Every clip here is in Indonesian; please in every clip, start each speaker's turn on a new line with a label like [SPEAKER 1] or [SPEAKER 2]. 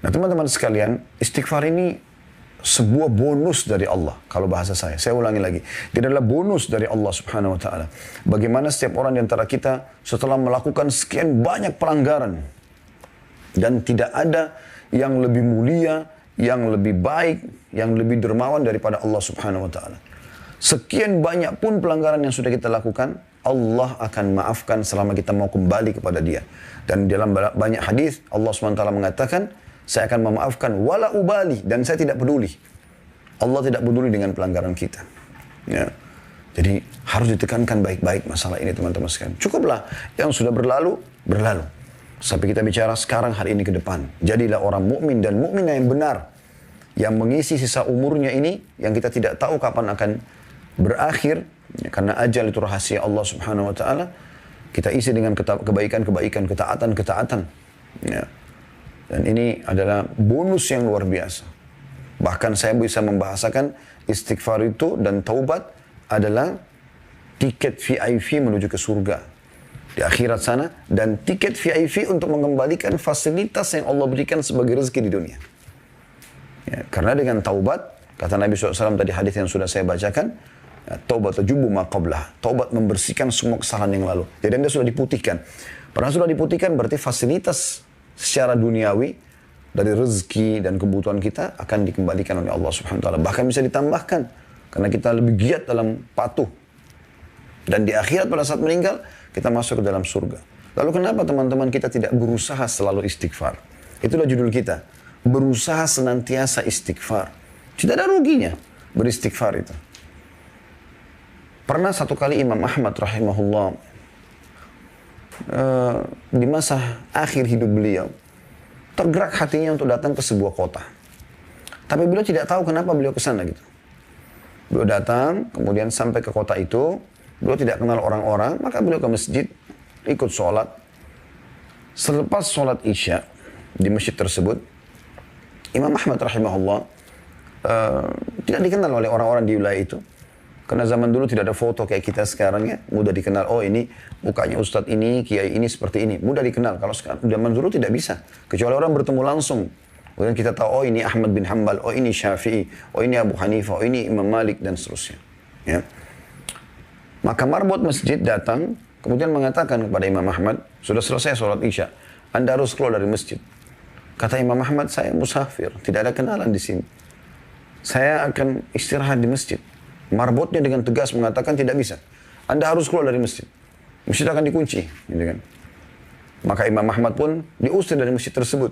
[SPEAKER 1] Nah teman-teman sekalian, istighfar ini sebuah bonus dari Allah. Kalau bahasa saya ulangi lagi. Ini adalah bonus dari Allah subhanahu wa ta'ala. Bagaimana setiap orang di antara kita setelah melakukan sekian banyak pelanggaran. Dan tidak ada yang lebih mulia, yang lebih baik, yang lebih dermawan daripada Allah subhanahu wa ta'ala. Sekian banyak pun pelanggaran yang sudah kita lakukan, Allah akan maafkan selama kita mau kembali kepada Dia. Dan dalam banyak hadis Allah subhanahu wa ta'ala mengatakan, saya akan memaafkan wala ubali, dan saya tidak peduli. Allah tidak peduli dengan pelanggaran kita. Ya. Jadi harus ditekankan baik-baik masalah ini teman-teman sekalian. Cukuplah yang sudah berlalu, berlalu. Sampai kita bicara sekarang hari ini ke depan. Jadilah orang mukmin dan mukminah yang benar. Yang mengisi sisa umurnya ini, yang kita tidak tahu kapan akan berakhir. Ya, karena ajal itu rahasia Allah subhanahu wa ta'ala. Kita isi dengan kebaikan-kebaikan, ketaatan-ketaatan. Ya. Dan ini adalah bonus yang luar biasa. Bahkan saya bisa membahasakan istighfar itu dan taubat adalah tiket VIP menuju ke surga di akhirat sana, dan tiket VIP untuk mengembalikan fasilitas yang Allah berikan sebagai rezeki di dunia. Ya, karena dengan taubat, kata Nabi SAW tadi hadis yang sudah saya bacakan, taubat tajubu ma qablah. Taubat membersihkan semua kesalahan yang lalu. Jadi Anda sudah diputihkan. Pernah sudah diputihkan berarti fasilitas secara duniawi dari rezeki dan kebutuhan kita akan dikembalikan oleh Allah Subhanahu wa taala. Bahkan bisa ditambahkan karena kita lebih giat dalam patuh. Dan di akhirat pada saat meninggal kita masuk ke dalam surga. Lalu kenapa teman-teman kita tidak berusaha selalu istighfar? Itulah judul kita. Berusaha senantiasa istighfar. Tidak ada ruginya beristighfar itu. Pernah satu kali Imam Ahmad rahimahullah di masa akhir hidup beliau tergerak hatinya untuk datang ke sebuah kota. Tapi beliau tidak tahu kenapa beliau ke sana gitu. Beliau datang, kemudian sampai ke kota itu, beliau tidak kenal orang-orang, maka beliau ke masjid, ikut sholat. Selepas sholat Isya di masjid tersebut, Imam Ahmad rahimahullah tidak dikenal oleh orang-orang di wilayah itu. Karena zaman dulu tidak ada foto kayak kita sekarang ya. Mudah dikenal, oh ini mukanya ustadz ini, kiai ini seperti ini. Mudah dikenal. Kalau sekarang, zaman dulu tidak bisa. Kecuali orang bertemu langsung. Kemudian kita tahu, oh ini Ahmad bin Hanbal, oh ini Syafi'i, oh ini Abu Hanifah, oh ini Imam Malik, dan seterusnya. Ya. Maka marbot masjid datang, kemudian mengatakan kepada Imam Ahmad, sudah selesai sholat Isya, Anda harus keluar dari masjid. Kata Imam Ahmad, saya musafir, tidak ada kenalan di sini. Saya akan istirahat di masjid. Marbotnya dengan tegas mengatakan tidak bisa. Anda harus keluar dari masjid. Masjid akan dikunci. Gitu kan. Maka Imam Ahmad pun diusir dari masjid tersebut.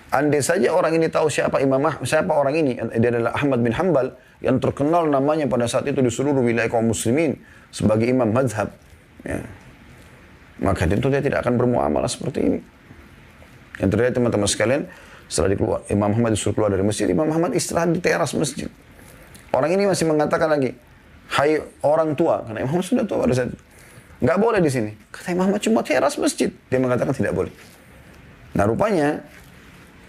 [SPEAKER 1] Andai saja orang ini tahu siapa orang ini, dia adalah Ahmad bin Hanbal, yang terkenal namanya pada saat itu di seluruh wilayah kaum muslimin sebagai imam madhab. Ya. Maka tentu dia tidak akan bermuamalah seperti ini. Yang terjadi teman-teman sekalian, setelah Imam Ahmad disuruh keluar dari masjid, Imam Ahmad istirahat di teras masjid. Orang ini masih mengatakan lagi, hai orang tua, karena Imam Ahmad sudah tua pada saat itu. Nggak boleh di sini. Kata Imam Ahmad cuma teras masjid. Dia mengatakan tidak boleh. Nah rupanya,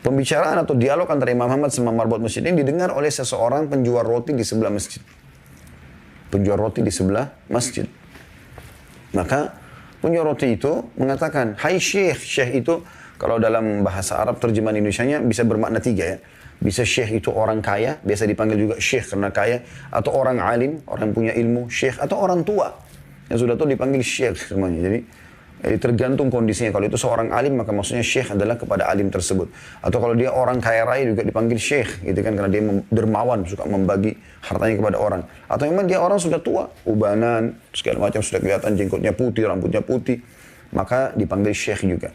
[SPEAKER 1] pembicaraan atau dialog antara Imam Ahmad sama marbot masjid ini didengar oleh seseorang penjual roti di sebelah masjid. Penjual roti di sebelah masjid. Maka penjual roti itu mengatakan, hai syekh. Syekh itu kalau dalam bahasa Arab terjemahan Indonesianya bisa bermakna tiga ya. Bisa syekh itu orang kaya, biasa dipanggil juga syekh karena kaya. Atau orang alim, orang yang punya ilmu, syekh. Atau orang tua, yang sudah tua dipanggil syekh semuanya. Jadi tergantung kondisinya. Kalau itu seorang alim, maka maksudnya syekh adalah kepada alim tersebut. Atau kalau dia orang kaya raya juga dipanggil syekh, gitu kan, karena dia dermawan, suka membagi hartanya kepada orang. Atau memang dia orang sudah tua, ubanan, segala macam sudah kelihatan jenggotnya putih, rambutnya putih, maka dipanggil syekh juga.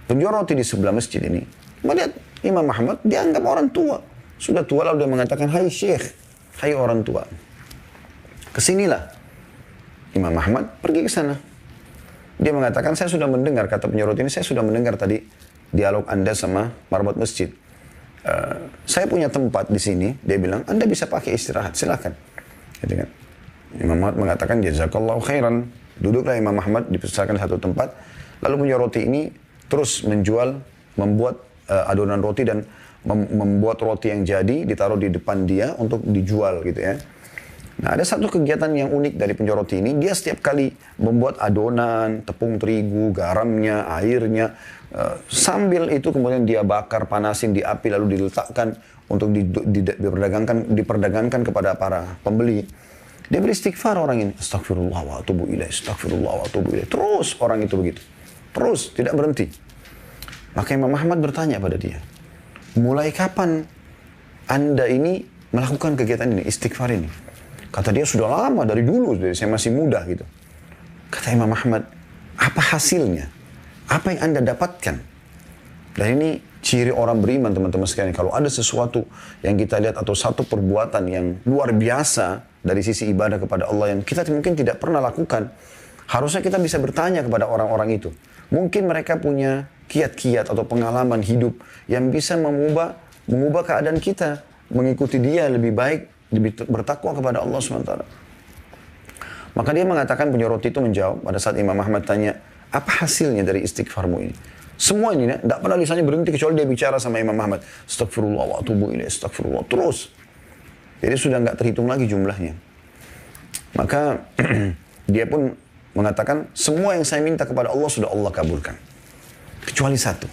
[SPEAKER 1] Penjual roti di sebelah masjid ini melihat Imam Ahmad dianggap orang tua. Sudah tua lalu dia mengatakan, hai syekh, hai orang tua. Kesinilah. Imam Ahmad pergi ke sana. Dia mengatakan, saya sudah mendengar, kata penjual roti ini, saya sudah mendengar tadi dialog Anda sama marbot masjid. Saya punya tempat di sini. Dia bilang, Anda bisa pakai istirahat, silakan. Gitu kan. Imam Ahmad mengatakan, jazakallahu khairan. Duduklah Imam Ahmad, dipersilakan satu tempat. Lalu penjual roti ini terus membuat adonan roti dan membuat roti yang jadi ditaruh di depan dia untuk dijual gitu ya. Nah, ada satu kegiatan yang unik dari penjoroti ini, dia setiap kali membuat adonan, tepung terigu, garamnya, airnya, sambil itu kemudian dia bakar, panasin di api, lalu diletakkan untuk diperdagangkan kepada para pembeli. Dia beristighfar orang ini, astagfirullah wa atubu ilaih, astagfirullah wa atubu ilaih. Terus orang itu begitu. Terus, tidak berhenti. Maka Imam Ahmad bertanya pada dia, mulai kapan Anda ini melakukan kegiatan ini, istighfar ini? Kata dia, sudah lama, dari dulu, dari saya masih muda gitu. Kata Imam Ahmad, apa hasilnya? Apa yang Anda dapatkan? Dan ini ciri orang beriman, teman-teman sekalian. Kalau ada sesuatu yang kita lihat atau satu perbuatan yang luar biasa dari sisi ibadah kepada Allah yang kita mungkin tidak pernah lakukan, harusnya kita bisa bertanya kepada orang-orang itu. Mungkin mereka punya kiat-kiat atau pengalaman hidup yang bisa mengubah keadaan kita, mengikuti dia lebih baik, lebih bertakwa kepada Allah SWT. Maka dia mengatakan, penyoroti itu menjawab pada saat Imam Ahmad tanya, apa hasilnya dari istighfarmu ini? Semua ini, tidak pernah lisannya berhenti kecuali dia bicara sama Imam Ahmad. Astagfirullah wa atubu ilaih, astagfirullah. Terus. Jadi sudah nggak terhitung lagi jumlahnya. Maka dia pun mengatakan, semua yang saya minta kepada Allah sudah Allah kabulkan. Kecuali satu.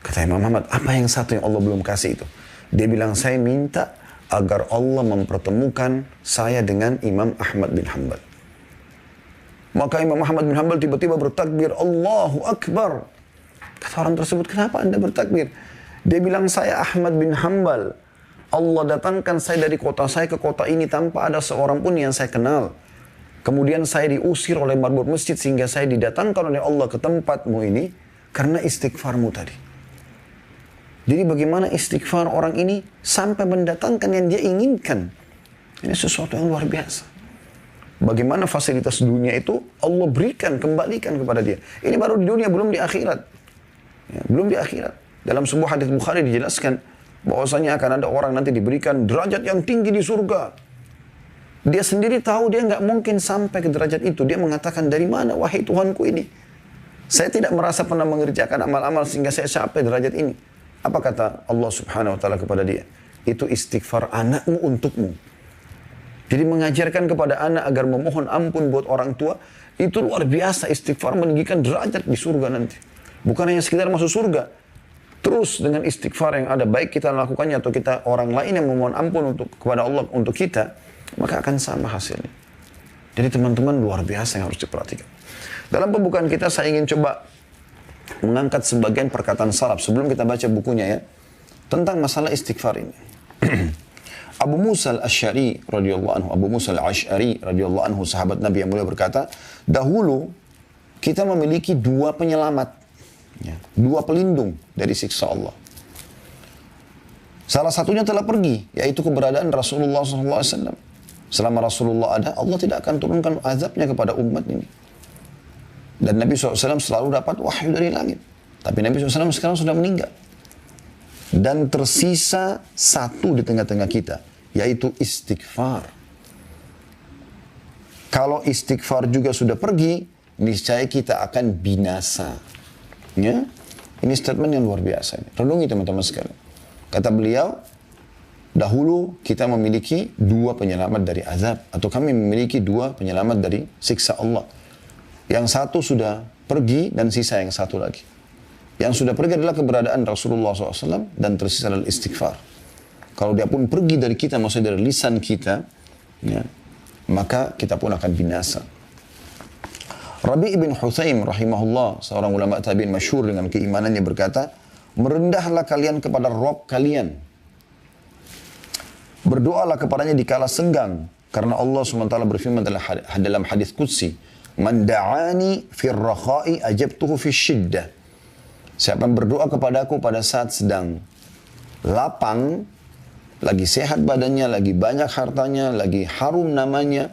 [SPEAKER 1] Kata Imam Ahmad, apa yang satu yang Allah belum kasih itu? Dia bilang, saya minta agar Allah mempertemukan saya dengan Imam Ahmad bin Hanbal. Maka Imam Ahmad bin Hanbal tiba-tiba bertakbir, Allahu Akbar. Kata orang tersebut, kenapa Anda bertakbir? Dia bilang, saya Ahmad bin Hanbal. Allah datangkan saya dari kota saya ke kota ini tanpa ada seorang pun yang saya kenal. Kemudian saya diusir oleh marbot masjid sehingga saya didatangkan oleh Allah ke tempatmu ini karena istighfarmu tadi. Jadi bagaimana istighfar orang ini sampai mendatangkan yang dia inginkan. Ini sesuatu yang luar biasa. Bagaimana fasilitas dunia itu Allah berikan, kembalikan kepada dia. Ini baru di dunia, belum di akhirat. Ya, belum di akhirat. Dalam sebuah hadis Bukhari dijelaskan bahwasanya akan ada orang nanti diberikan derajat yang tinggi di surga. Dia sendiri tahu dia nggak mungkin sampai ke derajat itu. Dia mengatakan, dari mana wahai Tuhanku ini? Saya tidak merasa pernah mengerjakan amal-amal sehingga saya capai derajat ini. Apa kata Allah Subhanahu wa taala kepada dia? Itu istighfar anakmu untukmu. Jadi mengajarkan kepada anak agar memohon ampun buat orang tua, itu luar biasa. Istighfar meninggikan derajat di surga nanti. Bukan hanya sekedar masuk surga. Terus dengan istighfar yang ada, baik kita melakukannya atau kita orang lain yang memohon ampun kepada Allah untuk kita, maka akan sama hasilnya. Jadi teman-teman, luar biasa yang harus diperhatikan. Dalam pembukaan kita saya ingin coba mengangkat sebagian perkataan salaf sebelum kita baca bukunya ya, tentang masalah istighfar ini. Abu Musa al-Asy'ari radhiyallahu anhu, Abu Musa al-Asy'ari radhiyallahu anhu, sahabat Nabi yang mulia, berkata, dahulu kita memiliki dua penyelamat, ya, dua pelindung dari siksa Allah. Salah satunya telah pergi, yaitu keberadaan Rasulullah SAW. Selama Rasulullah ada, Allah tidak akan turunkan azabnya kepada umat ini. Dan Nabi SAW selalu dapat wahyu dari langit. Tapi Nabi SAW sekarang sudah meninggal. Dan tersisa satu di tengah-tengah kita, yaitu istighfar. Kalau istighfar juga sudah pergi, niscaya kita akan binasa. Ya? Ini statement yang luar biasa. Renungi teman-teman sekalian. Kata beliau, dahulu kita memiliki dua penyelamat dari azab. Atau kami memiliki dua penyelamat dari siksa Allah. Yang satu sudah pergi dan sisa yang satu lagi. Yang sudah pergi adalah keberadaan Rasulullah SAW dan tersisa adalah istighfar. Kalau dia pun pergi dari kita, maksudnya dari lisan kita, ya, maka kita pun akan binasa. Rabi' ibn Huthaim rahimahullah, seorang ulama tabi'in masyhur dengan keimanannya, berkata, merendahlah kalian kepada Rabb kalian. Berdoalah kepadanya di kala senggang. Karena Allah SWT berfirman dalam hadis Qudsi, Man da'ani fir rakha'i ajabtuhu fis syiddah. Siapa yang berdoa kepadaku pada saat sedang lapang, lagi sehat badannya, lagi banyak hartanya, lagi harum namanya,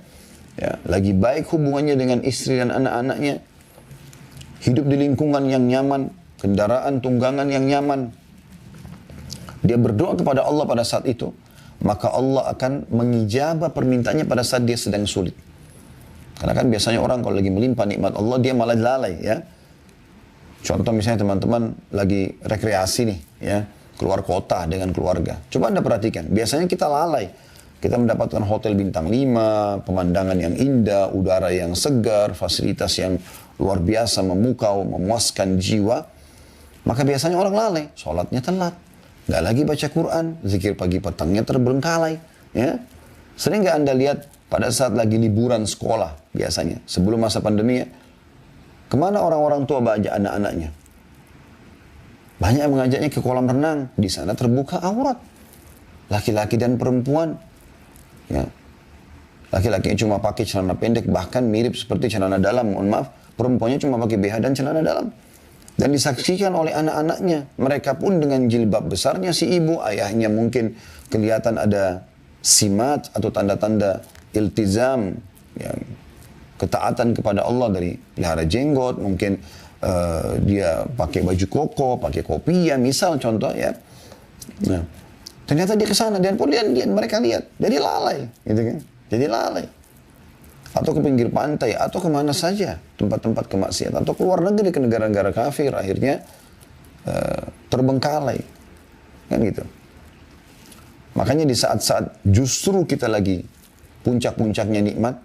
[SPEAKER 1] ya, lagi baik hubungannya dengan istri dan anak-anaknya, hidup di lingkungan yang nyaman, kendaraan tunggangan yang nyaman, dia berdoa kepada Allah pada saat itu, maka Allah akan mengijabah permintaannya pada saat dia sedang sulit. Karena kan biasanya orang kalau lagi melimpah nikmat Allah, dia malah lalai ya. Contoh misalnya teman-teman lagi rekreasi nih ya, keluar kota dengan keluarga. Coba Anda perhatikan, biasanya kita lalai. Kita mendapatkan hotel bintang 5, pemandangan yang indah, udara yang segar, fasilitas yang luar biasa, memukau, memuaskan jiwa. Maka biasanya orang lalai, sholatnya telat. Nggak lagi baca Quran, zikir pagi petangnya terbengkalai. Ya. Sering nggak Anda lihat pada saat lagi liburan sekolah biasanya, sebelum masa pandemi ya, kemana orang-orang tua bawa anak-anaknya? Banyak yang mengajaknya ke kolam renang, di sana terbuka aurat. Laki-laki dan perempuan. Ya. Laki-laki cuma pakai celana pendek, bahkan mirip seperti celana dalam, mohon maaf. Perempuannya cuma pakai BH dan celana dalam. Dan disaksikan oleh anak-anaknya. Mereka pun dengan jilbab besarnya si ibu, ayahnya mungkin kelihatan ada simat atau tanda-tanda iltizam, ya, ketaatan kepada Allah dari pelihara jenggot, mungkin dia pakai baju koko, pakai kopiah, misal contoh ya. Nah, ternyata dia ke sana dan pun mereka lihat, jadi lalai, gitu kan? Jadi lalai. Atau ke pinggir pantai, atau kemana saja tempat-tempat kemaksiatan, atau keluar negeri ke negara-negara kafir, akhirnya terbengkalai, kan gitu. Makanya di saat-saat justru kita lagi puncak-puncaknya nikmat,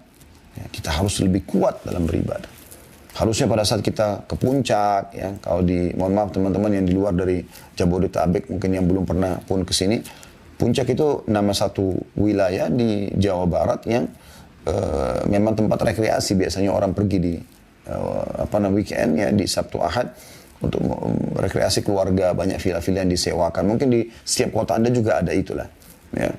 [SPEAKER 1] ya, kita harus lebih kuat dalam beribadah. Harusnya pada saat kita ke puncak, ya, kalau mohon maaf teman-teman yang di luar dari Jabodetabek, mungkin yang belum pernah pun ke sini, puncak itu nama satu wilayah di Jawa Barat yang memang tempat rekreasi. Biasanya orang pergi di weekend ya, di Sabtu Ahad untuk rekreasi keluarga, banyak villa-villa yang disewakan. Mungkin di setiap kota Anda juga ada itulah. Ya.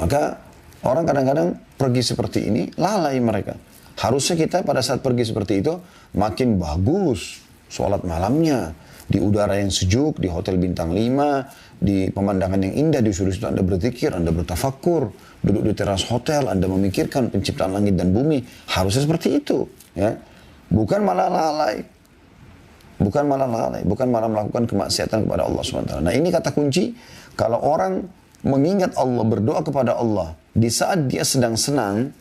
[SPEAKER 1] Maka orang kadang-kadang pergi seperti ini, lalai mereka. Harusnya kita pada saat pergi seperti itu makin bagus sholat malamnya, di udara yang sejuk, di hotel bintang 5, di pemandangan yang indah, di situ Anda berzikir, Anda bertafakur, duduk di teras hotel, Anda memikirkan penciptaan langit dan bumi. Harusnya seperti itu, ya. Bukan malah lalai. Bukan malah melakukan kemaksiatan kepada Allah SWT. Nah, ini kata kunci, kalau orang mengingat Allah, berdoa kepada Allah, di saat dia sedang senang,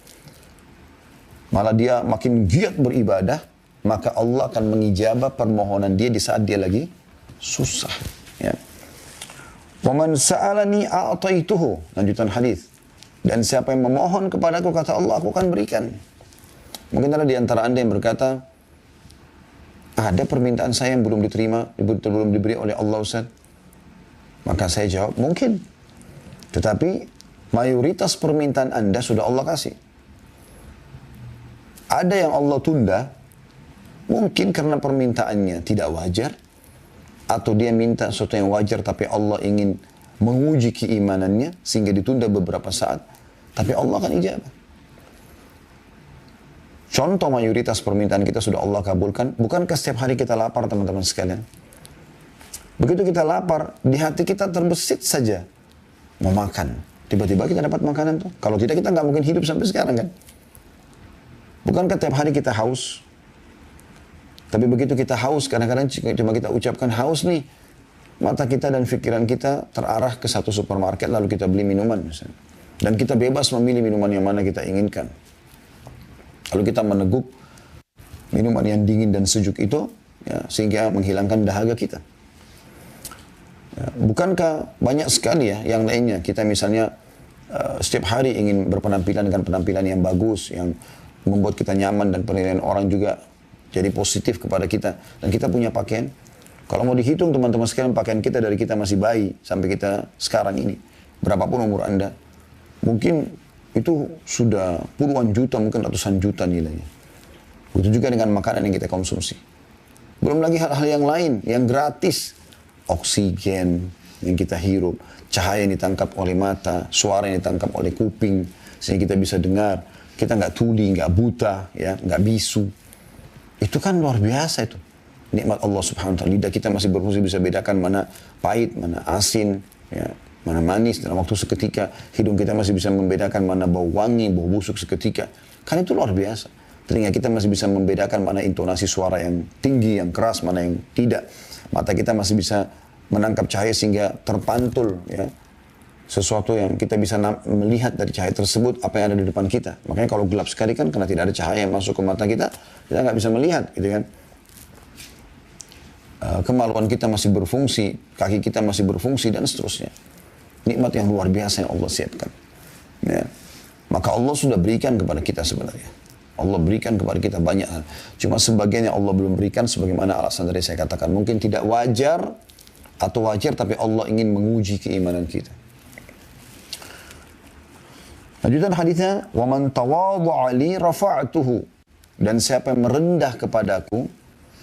[SPEAKER 1] malah dia makin giat beribadah, maka Allah akan mengijabah permohonan dia di saat dia lagi susah. Ya. وَمَنْ سَأَلَنِي أَعْطَيْتُهُ. Lanjutan hadis. Dan siapa yang memohon kepadaku, kata Allah, aku akan berikan. Mungkin ada di antara Anda yang berkata, ada permintaan saya yang belum diterima, belum diberi oleh Allah, Ustaz. Maka saya jawab, mungkin. Tetapi mayoritas permintaan Anda sudah Allah kasih. Ada yang Allah tunda, mungkin karena permintaannya tidak wajar, atau dia minta sesuatu yang wajar tapi Allah ingin menguji keimanannya sehingga ditunda beberapa saat, tapi Allah akan ijabah. Contoh mayoritas permintaan kita sudah Allah kabulkan. Bukankah setiap hari kita lapar, teman-teman sekalian? Begitu kita lapar, di hati kita terbesit saja mau makan. Tiba-tiba kita dapat makanan tuh. Kalau tidak, kita nggak mungkin hidup sampai sekarang kan? Bukankah tiap hari kita haus? Tapi begitu kita haus, kadang-kadang cuma kita ucapkan haus nih, mata kita dan pikiran kita terarah ke satu supermarket, lalu kita beli minuman misalnya. Dan kita bebas memilih minuman yang mana kita inginkan. Lalu kita meneguk minuman yang dingin dan sejuk itu, ya, sehingga menghilangkan dahaga kita. Ya, bukankah banyak sekali ya yang lainnya, kita misalnya setiap hari ingin berpenampilan dengan penampilan yang bagus, yang membuat kita nyaman dan penilaian orang juga jadi positif kepada kita. Dan kita punya pakaian. Kalau mau dihitung teman-teman sekalian, pakaian kita dari kita masih bayi sampai kita sekarang ini, berapapun umur Anda, mungkin itu sudah puluhan juta, mungkin ratusan juta nilainya. Begitu juga dengan makanan yang kita konsumsi. Belum lagi hal-hal yang lain, yang gratis. Oksigen yang kita hirup, cahaya yang ditangkap oleh mata, suara yang ditangkap oleh kuping, sehingga kita bisa dengar. Kita nggak tuli, nggak buta, ya, nggak bisu. Itu kan luar biasa itu. Nikmat Allah Subhanahu wa ta'ala. Lidah kita masih berfungsi, bisa bedakan mana pahit, mana asin, ya, mana manis dalam waktu seketika. Hidung kita masih bisa membedakan mana bau wangi, bau busuk seketika. Kan itu luar biasa. Telinga kita masih bisa membedakan mana intonasi suara yang tinggi, yang keras, mana yang tidak. Mata kita masih bisa menangkap cahaya sehingga terpantul, ya, sesuatu yang kita bisa melihat dari cahaya tersebut apa yang ada di depan kita. Makanya kalau gelap sekali kan karena tidak ada cahaya yang masuk ke mata kita nggak bisa melihat, gitu kan. Kemaluan kita masih berfungsi, kaki kita masih berfungsi dan seterusnya. Nikmat yang luar biasa yang Allah siapkan. Ya. Maka Allah sudah berikan kepada kita sebenarnya. Allah berikan kepada kita banyak hal. Cuma sebagian yang Allah belum berikan sebagaimana alasan tadi saya katakan. Mungkin tidak wajar atau wajar tapi Allah ingin menguji keimanan kita. Lanjutan hadisnya, "Wa man tawadha'a li rafa'tuhu." Dan siapa yang merendah kepadaku,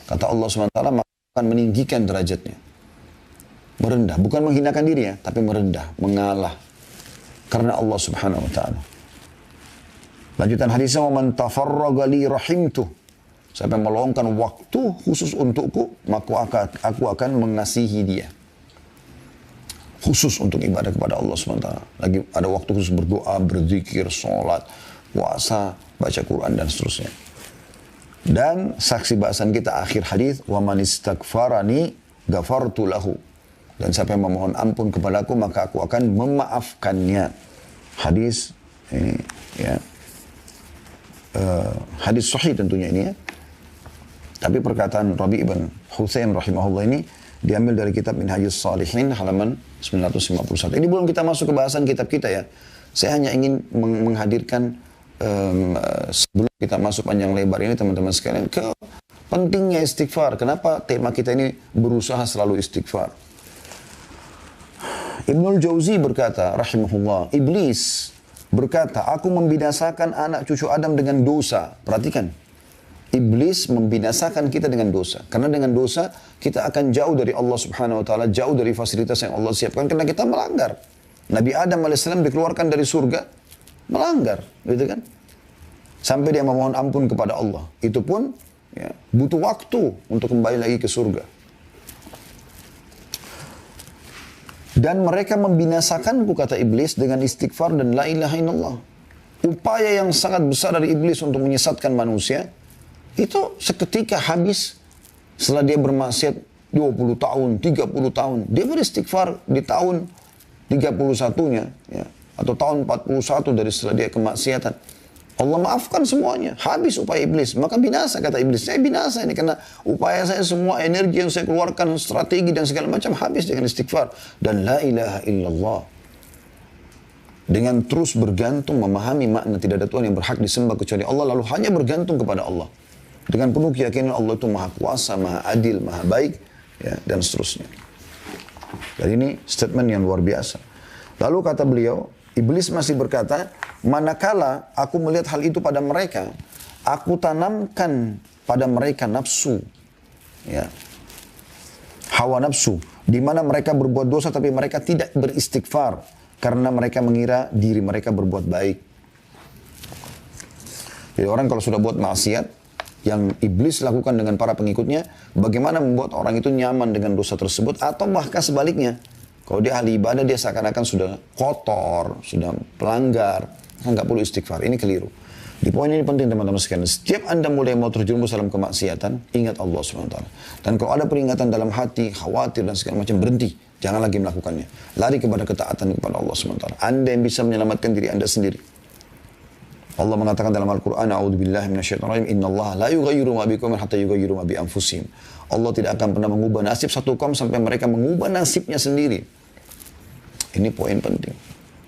[SPEAKER 1] kata Allah SWT, maka akan meninggikan derajatnya. Merendah, bukan menghinakan diri ya, tapi merendah, mengalah. Karena Allah Subhanahu wa taala. Lanjutan hadisnya, "Wa man tafarraga li rahimtuh." Siapa yang meluangkan waktu khusus untukku, maka aku akan mengasihi dia. Khusus untuk ibadah kepada Allah SWT. Lagi ada waktu khusus berdoa, berzikir, sholat, puasa, baca Quran dan seterusnya. Dan saksi bahasan kita akhir hadis, "Wa man istaghfarani ghafartu lahu." Dan siapa yang memohon ampun kepadaku, maka aku akan memaafkannya. Hadis ini ya. Hadis sahih tentunya ini ya. Tapi perkataan Rabi' ibn Husain rahimahullah ini diambil dari kitab Minhajus Shalihin halaman 951. Ini belum kita masuk ke bahasan kitab kita ya. Saya hanya ingin menghadirkan sebelum kita masuk panjang lebar ini teman-teman sekalian ke pentingnya istighfar. Kenapa tema kita ini berusaha selalu istighfar. Ibnul Jauzi berkata rahimahullah, Iblis berkata, "Aku membinasakan anak cucu Adam dengan dosa." Perhatikan. Iblis membinasakan kita dengan dosa. Karena dengan dosa, kita akan jauh dari Allah Subhanahu wa taala, jauh dari fasilitas yang Allah siapkan karena kita melanggar. Nabi Adam alaihissalam dikeluarkan dari surga, melanggar, gitu kan? Sampai dia memohon ampun kepada Allah. Itu pun ya, butuh waktu untuk kembali lagi ke surga. Dan mereka membinasakanku, kata Iblis, dengan istighfar dan la ilaha illallah. Upaya yang sangat besar dari Iblis untuk menyesatkan manusia, itu seketika habis setelah dia bermaksiat 20 tahun, 30 tahun. Dia beristighfar di tahun 31-nya, ya, atau tahun 41 dari setelah dia kemaksiatan. Allah maafkan semuanya. Habis upaya Iblis. Maka binasa, kata Iblis. Saya binasa ini karena upaya saya, semua energi yang saya keluarkan, strategi dan segala macam habis dengan istighfar. Dan la ilaha illallah. Dengan terus bergantung, memahami makna tidak ada Tuhan yang berhak disembah kecuali Allah. Lalu hanya bergantung kepada Allah. Dengan penuh keyakinan Allah itu maha kuasa, maha adil, maha baik. Ya, dan seterusnya. Dan ini statement yang luar biasa. Lalu kata beliau, Iblis masih berkata, manakala aku melihat hal itu pada mereka, aku tanamkan pada mereka nafsu, ya, hawa nafsu, di mana mereka berbuat dosa tapi mereka tidak beristighfar karena mereka mengira diri mereka berbuat baik. Jadi orang kalau sudah buat maksiat yang iblis lakukan dengan para pengikutnya, bagaimana membuat orang itu nyaman dengan dosa tersebut, atau bahkan sebaliknya. Kalau dia ahli ibadah, dia seakan-akan sudah kotor, sudah pelanggar, nggak perlu istighfar. Ini keliru. Di poin ini penting teman-teman sekalian. Setiap Anda mulai mau terjerumus dalam kemaksiatan, ingat Allah SWT. Dan kalau ada peringatan dalam hati, khawatir dan segala macam, berhenti. Jangan lagi melakukannya. Lari kepada ketaatan kepada Allah SWT. Anda yang bisa menyelamatkan diri Anda sendiri. Allah mengatakan dalam Al-Quran, A'udzubillahi minasyaitonirrajim, Innallaha la yughayyiru ma biqaumin hatta yughayyiru ma bi anfusihim. Allah tidak akan pernah mengubah nasib satu kaum sampai mereka mengubah nasibnya sendiri. Ini poin penting.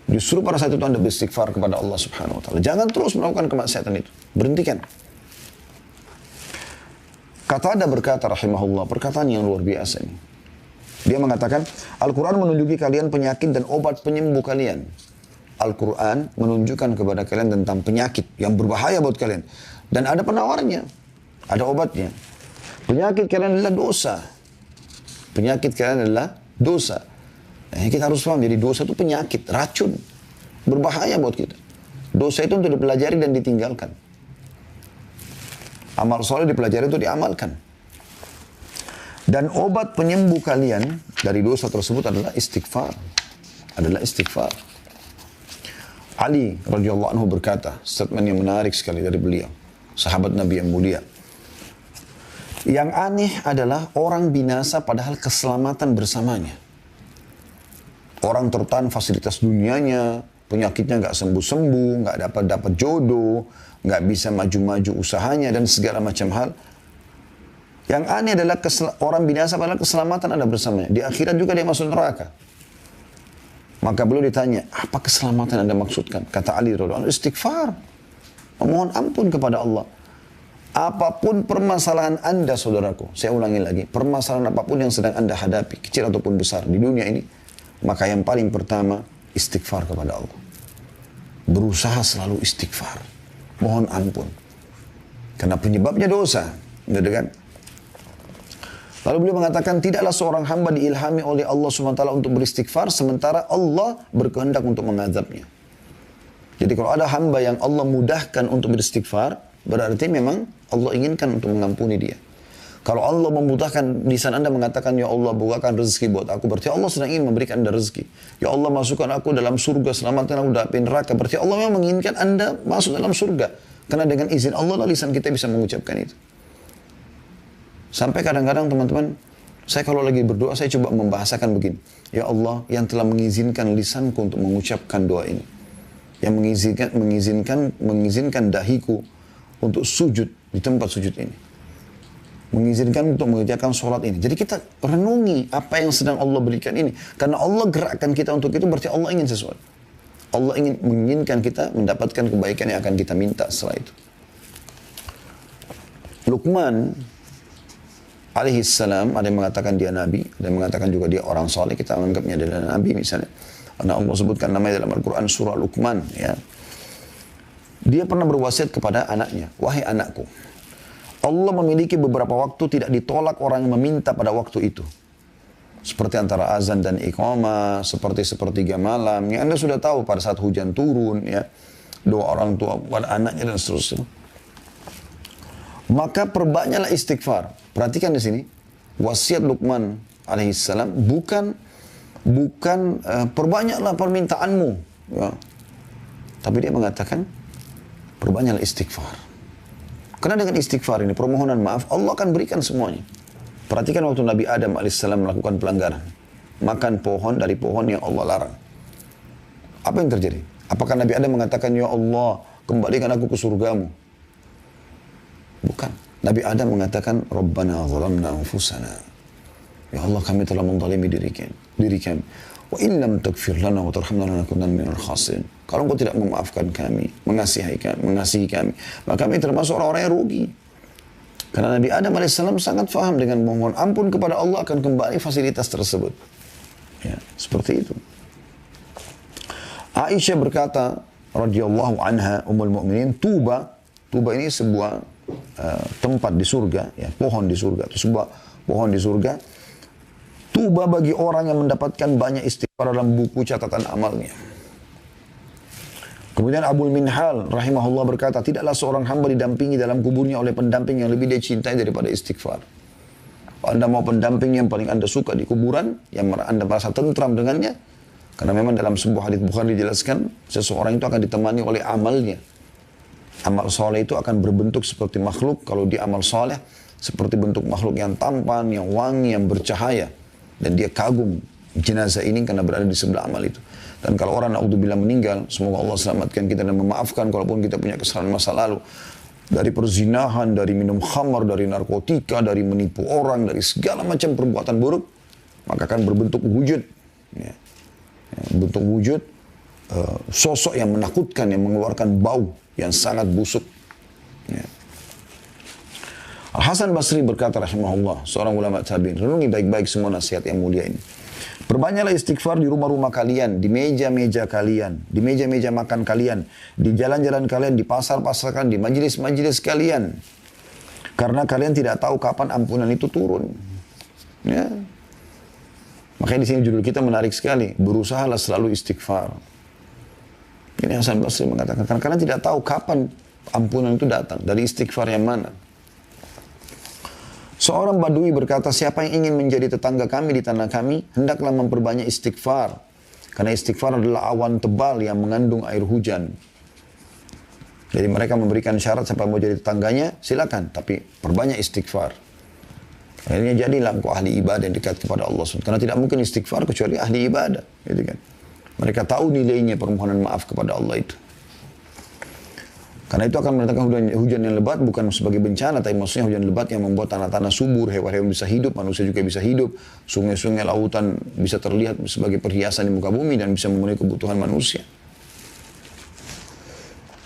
[SPEAKER 1] Justru pada saat itu Anda beristighfar kepada Allah Subhanahu wa taala. Jangan terus melakukan kemaksiatan itu. Berhentikan. Qatadah berkata rahimahullah, perkataan yang luar biasa ini. Dia mengatakan, Al-Quran menunjuki kalian penyakit dan obat penyembuh kalian. Al-Quran menunjukkan kepada kalian tentang penyakit yang berbahaya buat kalian. Dan ada penawarnya. Ada obatnya. Penyakit kalian adalah dosa. Penyakit kalian adalah dosa. Nah, kita harus paham, jadi dosa itu penyakit, racun. Berbahaya buat kita. Dosa itu untuk dipelajari dan ditinggalkan. Amal soleh dipelajari itu diamalkan. Dan obat penyembuh kalian dari dosa tersebut adalah istighfar. Adalah istighfar. Ali radhiyallahu anhu berkata, statement yang menarik sekali dari beliau. Sahabat Nabi yang mulia. Yang aneh adalah orang binasa padahal keselamatan bersamanya. Orang tertahan fasilitas dunianya, penyakitnya nggak sembuh-sembuh, nggak dapat jodoh, nggak bisa maju-maju usahanya dan segala macam hal. Yang aneh adalah orang binasa padahal keselamatan ada bersamanya. Di akhirat juga dia masuk neraka. Maka beliau ditanya, apa keselamatan Anda maksudkan? Kata Ali radhiyallahu anhu, istighfar. Memohon ampun kepada Allah. Apapun permasalahan Anda, saudaraku, saya ulangi lagi, permasalahan apapun yang sedang Anda hadapi, kecil ataupun besar di dunia ini, maka yang paling pertama, istighfar kepada Allah. Berusaha selalu istighfar. Mohon ampun. Karena penyebabnya dosa. Gitu kan? Lalu beliau mengatakan, tidaklah seorang hamba diilhami oleh Allah SWT untuk beristighfar, sementara Allah berkehendak untuk mengazabnya. Jadi kalau ada hamba yang Allah mudahkan untuk beristighfar, berarti memang Allah inginkan untuk mengampuni dia. Kalau Allah memudahkan, lisan Anda mengatakan, ya Allah bukakan rezeki buat aku, berarti Allah sedang ingin memberikan Anda rezeki. Ya Allah masukkan aku dalam surga, selamatkan aku dari neraka, berarti Allah memang menginginkan Anda masuk dalam surga. Karena dengan izin Allah lah lisan kita bisa mengucapkan itu. Sampai kadang-kadang teman-teman, saya kalau lagi berdoa, saya coba membahasakan begini. Ya Allah yang telah mengizinkan lisanku untuk mengucapkan doa ini. Yang mengizinkan dahiku untuk sujud di tempat sujud ini. Mengizinkan untuk mengerjakan sholat ini. Jadi kita renungi apa yang sedang Allah berikan ini. Karena Allah gerakkan kita untuk itu, berarti Allah ingin sesuatu. Allah menginginkan kita mendapatkan kebaikan yang akan kita minta setelah itu. Luqman alaihissalam, ada yang mengatakan dia nabi, ada yang mengatakan juga dia orang soleh, kita menganggapnya adalah nabi misalnya. Karena Allah sebutkan namanya dalam Al-Quran surah Luqman. Ya. Dia pernah berwasiat kepada anaknya, wahai anakku, Allah memiliki beberapa waktu tidak ditolak orang yang meminta pada waktu itu. Seperti antara azan dan iqamah, seperti sepertiga malam, yang Anda sudah tahu pada saat hujan turun, ya, doa orang tua pada anaknya dan seterusnya. Maka perbanyaklah istighfar. Perhatikan di sini, wasiat Luqman alaihissalam bukan perbanyaklah permintaanmu, ya. Tapi dia mengatakan perbanyaklah istighfar. Karena dengan istighfar ini, permohonan maaf, Allah akan berikan semuanya. Perhatikan waktu Nabi Adam alaihissalam melakukan pelanggaran, makan pohon dari pohon yang Allah larang. Apa yang terjadi? Apakah Nabi Adam mengatakan, ya Allah, kembalikan aku ke surgamu? Bukan. Nabi Adam mengatakan, Rabbana zalamna anfusana. Ya Allah, kami telah menzalimi diri kami. Wa in lam taghfir lana wa tarhamna lanakunanna minal khasirin. Kalau engkau tidak memaafkan kami, mengasihi kami, maka kami termasuk orang-orang yang rugi. Karena Nabi Adam alaihissalam sangat faham dengan memohon ampun kepada Allah akan kembali fasilitas tersebut. Ya, seperti itu. Aisyah berkata, radhiyallahu anha, ummul mukminin, Tuba ini sebuah tempat di surga, ya, pohon di surga, atau sebuah pohon di surga. Tuba bagi orang yang mendapatkan banyak istighfar dalam buku catatan amalnya. Kemudian Abul Minhal rahimahullah berkata, tidaklah seorang hamba didampingi dalam kuburnya oleh pendamping yang lebih dia cintai daripada istighfar. Kalau Anda mau pendamping yang paling Anda suka di kuburan, yang Anda merasa tentram dengannya, karena memang dalam sebuah hadits Bukhari dijelaskan, seseorang itu akan ditemani oleh amalnya. Amal soleh itu akan berbentuk seperti makhluk, kalau dia amal soleh, seperti bentuk makhluk yang tampan, yang wangi, yang bercahaya. Dan dia kagum jenazah ini karena berada di sebelah amal itu. Dan kalau orang naudzubillah meninggal, semoga Allah selamatkan kita dan memaafkan kalaupun kita punya kesalahan masa lalu. Dari perzinahan, dari minum khamar, dari narkotika, dari menipu orang, dari segala macam perbuatan buruk, maka akan berbentuk wujud. Ya. Bentuk wujud, sosok yang menakutkan, yang mengeluarkan bau yang sangat busuk. Ya. Al-Hasan Basri berkata rahimahullah, seorang ulama tabi'in, renungi baik-baik semua nasihat yang mulia ini. Perbanyaklah istighfar di rumah-rumah kalian, di meja-meja kalian, di meja-meja makan kalian, di jalan-jalan kalian, di pasar-pasar kalian, di majelis-majelis kalian. Karena kalian tidak tahu kapan ampunan itu turun. Ya. Makanya di sini judul kita menarik sekali, berusahalah selalu istighfar. Ini Hasan Basri mengatakan, karena kalian tidak tahu kapan ampunan itu datang, dari istighfar yang mana. Seorang badui berkata, siapa yang ingin menjadi tetangga kami di tanah kami, hendaklah memperbanyak istighfar. Karena istighfar adalah awan tebal yang mengandung air hujan. Jadi mereka memberikan syarat siapa mau jadi tetangganya, silakan. Tapi perbanyak istighfar. Akhirnya jadilah engkau ahli ibadah yang dekat kepada Allah SWT. Karena tidak mungkin istighfar kecuali ahli ibadah. Gitu kan. Mereka tahu nilainya permohonan maaf kepada Allah itu. Karena itu akan mendatangkan hujan yang lebat bukan sebagai bencana, tapi maksudnya hujan lebat yang membuat tanah-tanah subur, hewan-hewan bisa hidup, manusia juga bisa hidup, sungai-sungai, lautan bisa terlihat sebagai perhiasan di muka bumi dan bisa memenuhi kebutuhan manusia.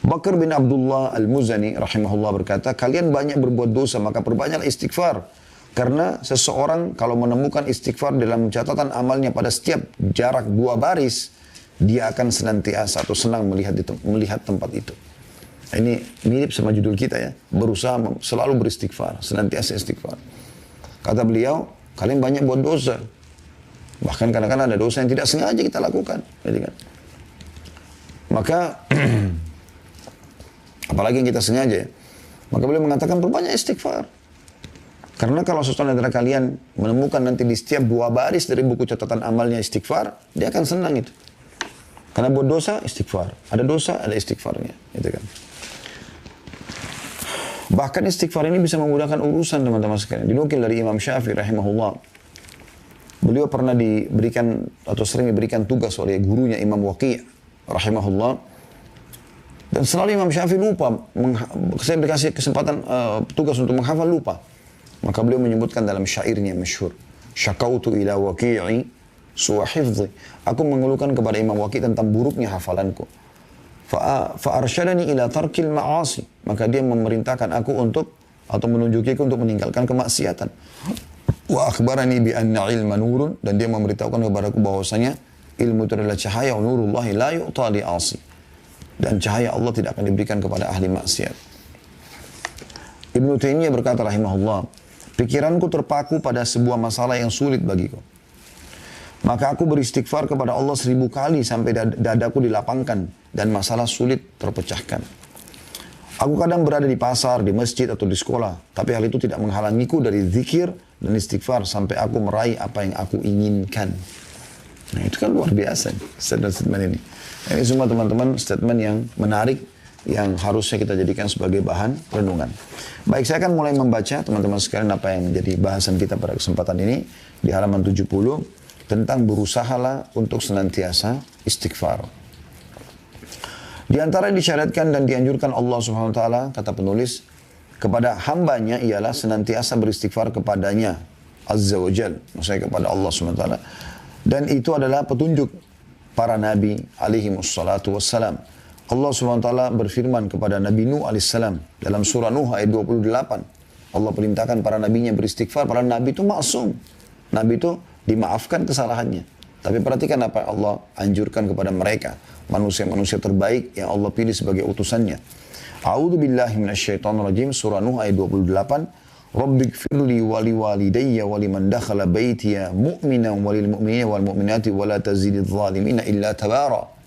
[SPEAKER 1] Bakar bin Abdullah Al-Muzani rahimahullah berkata, kalian banyak berbuat dosa, maka perbanyaklah istighfar. Karena seseorang kalau menemukan istighfar dalam catatan amalnya pada setiap jarak 2 baris, dia akan senantiasa atau senang melihat tempat itu. Ini mirip sama judul kita ya. Berusaha selalu beristighfar, senantiasa istighfar. Kata beliau, kalian banyak buat dosa. Bahkan kadang-kadang ada dosa yang tidak sengaja kita lakukan. Jadi kan. Maka, apalagi yang kita sengaja ya. Maka beliau mengatakan perbanyak istighfar. Karena kalau seseorang antara kalian menemukan nanti di setiap 2 baris dari buku catatan amalnya istighfar, dia akan senang itu. Karena buat dosa, istighfar. Ada dosa, ada istighfarnya. Gitu kan. Bahkan istighfar ini bisa memudahkan urusan teman-teman sekalian. Dinukil dari Imam Syafi'i rahimahullah. Beliau pernah diberikan atau sering diberikan tugas oleh gurunya Imam Waqi' rahimahullah. Dan selalu Imam Syafi'i lupa. Saya dikasih kesempatan tugas untuk menghafal lupa. Maka beliau menyebutkan dalam syairnya masyhur. Syakautu ila waqi'i su'a hifdhi. Aku mengeluhkan kepada Imam Waqi' tentang buruknya hafalanku. Fa'arsyadani ila tarkil ma'asi. Maka dia memerintahkan aku untuk, atau menunjukiku untuk meninggalkan kemaksiatan. Wa akhbarani bi anna ilma nurun. Dan dia memberitahukan kepadaku bahwasanya ilmu itu adalah cahaya. Nurullahi la yu'ta li'asi. Dan cahaya Allah tidak akan diberikan kepada ahli maksiat. Ibnu Taimiyah berkata rahimahullah, pikiranku terpaku pada sebuah masalah yang sulit bagiku. Maka aku beristighfar kepada Allah 1000 kali sampai dadaku dilapangkan dan masalah sulit terpecahkan. Aku kadang berada di pasar, di masjid atau di sekolah, tapi hal itu tidak menghalangiku dari zikir dan istighfar sampai aku meraih apa yang aku inginkan. Nah itu kan luar biasa statement ini. Ini semua teman-teman statement yang menarik yang harusnya kita jadikan sebagai bahan renungan. Baik, saya akan mulai membaca teman-teman sekalian apa yang menjadi bahasan kita pada kesempatan ini di halaman 70 tentang berusahalah untuk senantiasa istighfar. Di antara yang disyariatkan dan dianjurkan Allah Subhanahu wa taala, kata penulis, kepada hambanya ialah senantiasa beristighfar kepadanya Azza wa Jal, maksudnya kepada Allah Subhanahu wa taala. Dan itu adalah petunjuk para nabi alaihi wassalatu wassalam. Allah SWT berfirman kepada Nabi Nuh AS dalam surah Nuh ayat 28. Allah perintahkan para nabinya beristighfar. Para nabi itu maksum. Nabi itu dimaafkan kesalahannya. Tapi perhatikan apa Allah anjurkan kepada mereka. Manusia-manusia terbaik yang Allah pilih sebagai utusannya. A'udzu billahi minasyaitonir rajim, surah Nuh ayat 28. Rabbighfirli wa liwalidayya wa liman dakhala baitiya mu'minan walil mu'minina wal mu'minati wa la tazididz zalimina illa tabara.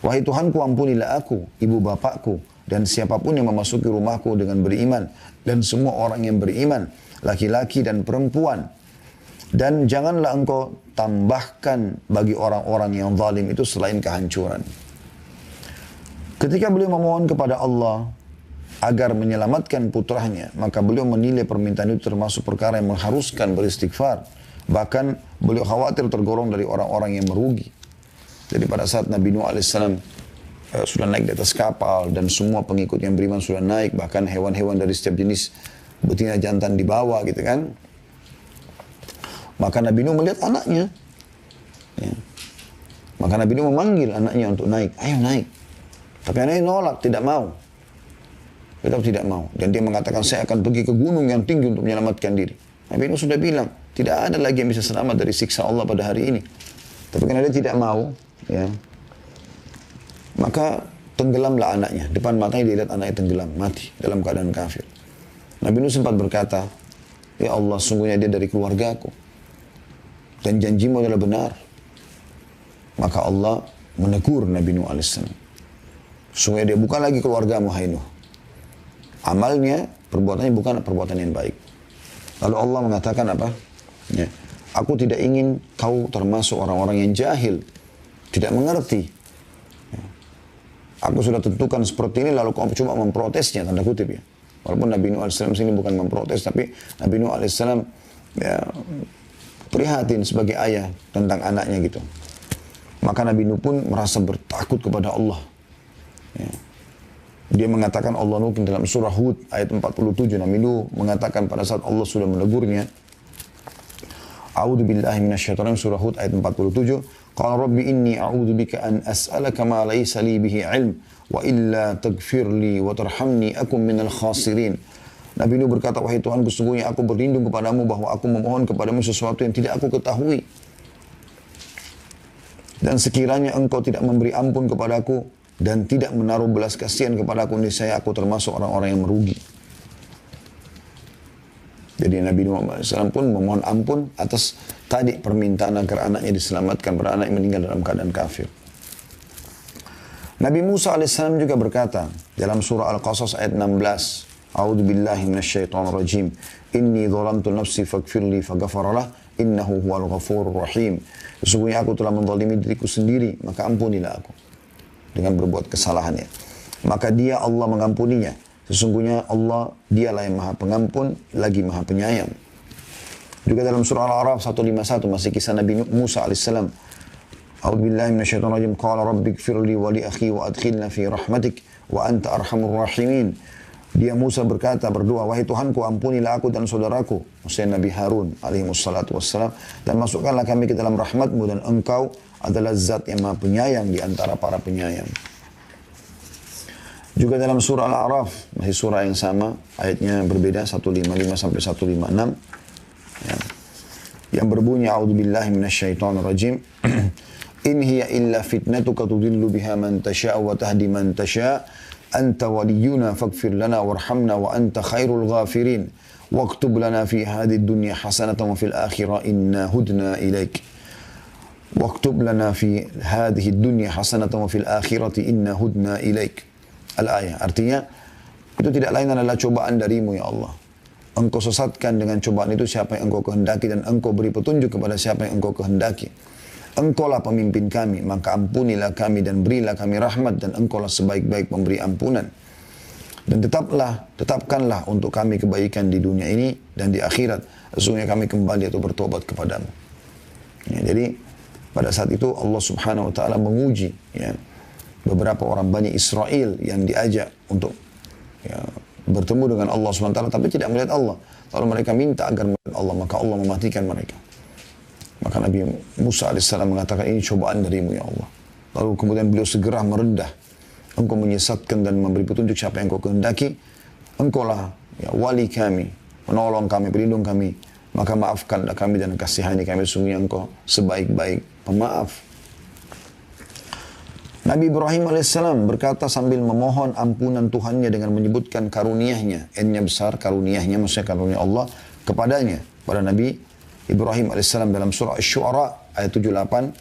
[SPEAKER 1] Wahai Tuhanku, ampunilah aku, ibu bapakku, dan siapapun yang memasuki rumahku dengan beriman, dan semua orang yang beriman, laki-laki dan perempuan. Dan janganlah engkau tambahkan bagi orang-orang yang zalim itu selain kehancuran. Ketika beliau memohon kepada Allah agar menyelamatkan putranya, maka beliau menilai permintaan itu termasuk perkara yang mengharuskan beristighfar. Bahkan beliau khawatir tergolong dari orang-orang yang merugi. Jadi pada saat Nabi Nuh AS sudah naik di atas kapal dan semua pengikut yang beriman sudah naik, bahkan hewan-hewan dari setiap jenis betina jantan dibawa gitu kan. Maka Nabi Nuh melihat anaknya. Ya. Maka Nabi Nuh memanggil anaknya untuk naik. Ayo naik. Tapi anaknya nolak, tidak mau. Tetap tidak mau. Dan dia mengatakan, saya akan pergi ke gunung yang tinggi untuk menyelamatkan diri. Nabi Nuh sudah bilang, tidak ada lagi yang bisa selamat dari siksa Allah pada hari ini. Tapi karena dia tidak mau, ya, maka tenggelamlah anaknya. Depan matanya dia lihat anaknya tenggelam, mati dalam keadaan kafir. Nabi Nuh sempat berkata, ya Allah, sungguhnya dia dari keluargaku. Dan janjimu adalah benar. Maka Allah menegur Nabi Nuh AS. Sungguhnya dia bukan lagi keluargamu, hai Nuh. Amalnya, perbuatannya bukan perbuatan yang baik. Lalu Allah mengatakan apa? Ya, aku tidak ingin kau termasuk orang-orang yang jahil. Tidak mengerti. Ya. Aku sudah tentukan seperti ini lalu kau coba memprotesnya, tanda kutip ya. Walaupun Nabi Nuh AS sini bukan memprotes, tapi Nabi Nuh AS ya, prihatin sebagai ayah tentang anaknya gitu. Maka Nabi Nuh pun merasa bertakut kepada Allah. Ya. Dia mengatakan Allah Nuh dalam surah Hud ayat 47. Nabi Nuh mengatakan pada saat Allah sudah menegurnya, A'udzu billahi minasyaitonir surah Hud ayat 47. Qala rabbi inni a'udzu bika an as'alaka ma laysa li bihi 'ilm wa illa taghfir li wa tarhamni akum minal khasirin. Nabi Nuh berkata, wahai Tuhan, sesungguhnya aku berlindung kepadamu bahwa aku memohon kepadamu sesuatu yang tidak aku ketahui. Dan sekiranya engkau tidak memberi ampun kepadaku dan tidak menaruh belas kasihan kepadaku, niscaya aku termasuk orang-orang yang merugi. Jadi Nabi Muhammad SAW pun memohon ampun atas tadi permintaan agar anaknya diselamatkan, pada anak yang meninggal dalam keadaan kafir. Nabi Musa AS juga berkata dalam surah Al-Qasas ayat 16, A'udzu billahi minasyaitonir rajim. Inni dzalamtu nafsi faghfirli faghfaralah innahu huwal ghafurur rahim. Sesungguhnya aku telah menzalimi diriku sendiri, maka ampunilah aku dengan berbuat kesalahannya. Maka dia Allah mengampuninya. Sesungguhnya Allah dialah yang maha pengampun lagi maha penyayang. Juga dalam surah Al-A'raf 151 masih kisah Nabi Musa alaihissalam. A'udzubillahi minasyaitonir rajim. Qala rabbighfirli wa li akhi wa adkhilna fi rahmatik wa anta arhamur rahimin. Dia Musa berkata, berdoa, wahai Tuhanku, ampunilah aku dan saudaraku, maksudnya Nabi Harun alaihi wassalatu wassalam, dan masukkanlah kami ke dalam rahmatmu, dan engkau adalah zat yang maha penyayang di antara para penyayang. Juga dalam surah Al-A'raf, masih surah yang sama, ayatnya berbeda, 155 sampai 156. Ya. Yang berbunyi, A'udzubillahi minasyaitonirrajim. In hiya illa fitnatuka tudillu biha man tasha' wa tahdi man tasha'. Anta waliyuna faghfir lana warhamna wa anta khairul ghafirin. Waktub lana fi hadhihi dunya hasanatan wa fil akhirah inna hudna ilaik. Waktub lana fi hadhihi dunya hasanatan wa fil akhirati inna hudna ilaik. Al-ayah, artinya itu tidak lain adalah cobaan darimu ya Allah. Engkau sesatkan dengan cobaan itu siapa yang engkau kehendaki, dan engkau beri petunjuk kepada siapa yang engkau kehendaki. Engkaulah pemimpin kami, maka ampunilah kami dan berilah kami rahmat, dan engkaulah sebaik-baik pemberi ampunan. Dan tetapkanlah untuk kami kebaikan di dunia ini dan di akhirat. Sesungguhnya kami kembali atau bertobat kepadamu. Ya, jadi pada saat itu Allah Subhanahu wa taala menguji ya, beberapa orang Bani Israel yang diajak untuk ya, bertemu dengan Allah SWT, tapi tidak melihat Allah. Lalu mereka minta agar melihat Allah, maka Allah mematikan mereka. Maka Nabi Musa AS mengatakan, ini cobaan darimu ya Allah. Lalu kemudian beliau segera merendah. Engkau menyesatkan dan memberi petunjuk siapa yang engkau kehendaki. Engkaulah ya, wali kami, penolong kami, pelindung kami. Maka maafkanlah kami dan kasihani kami. Sungguh engkau sebaik-baik pemaaf. Nabi Ibrahim AS berkata sambil memohon ampunan Tuhannya dengan menyebutkan karuniahnya. N-nya besar, karuniahnya, maksudnya karunia Allah kepadanya. Pada Nabi Ibrahim AS dalam surah Asy-Syu'ara ayat 78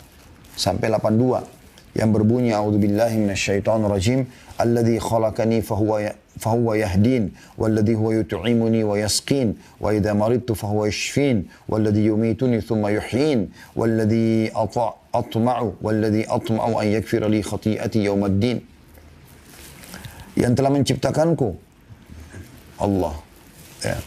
[SPEAKER 1] sampai 82. Yang berbunyi, A'udzubillahi minasyaitonirrajim. Alladzi khalaqani fahuwa yahdin. Walladzi huwa yut'imuni wa yasqin. Wa idza maridtu fahuwa yashfin. Walladzi yumituni thumma yuhyin. Walladzi atma'u an yakfira li khati'ati yaumaddin. Yang telah menciptakanku Allah ya.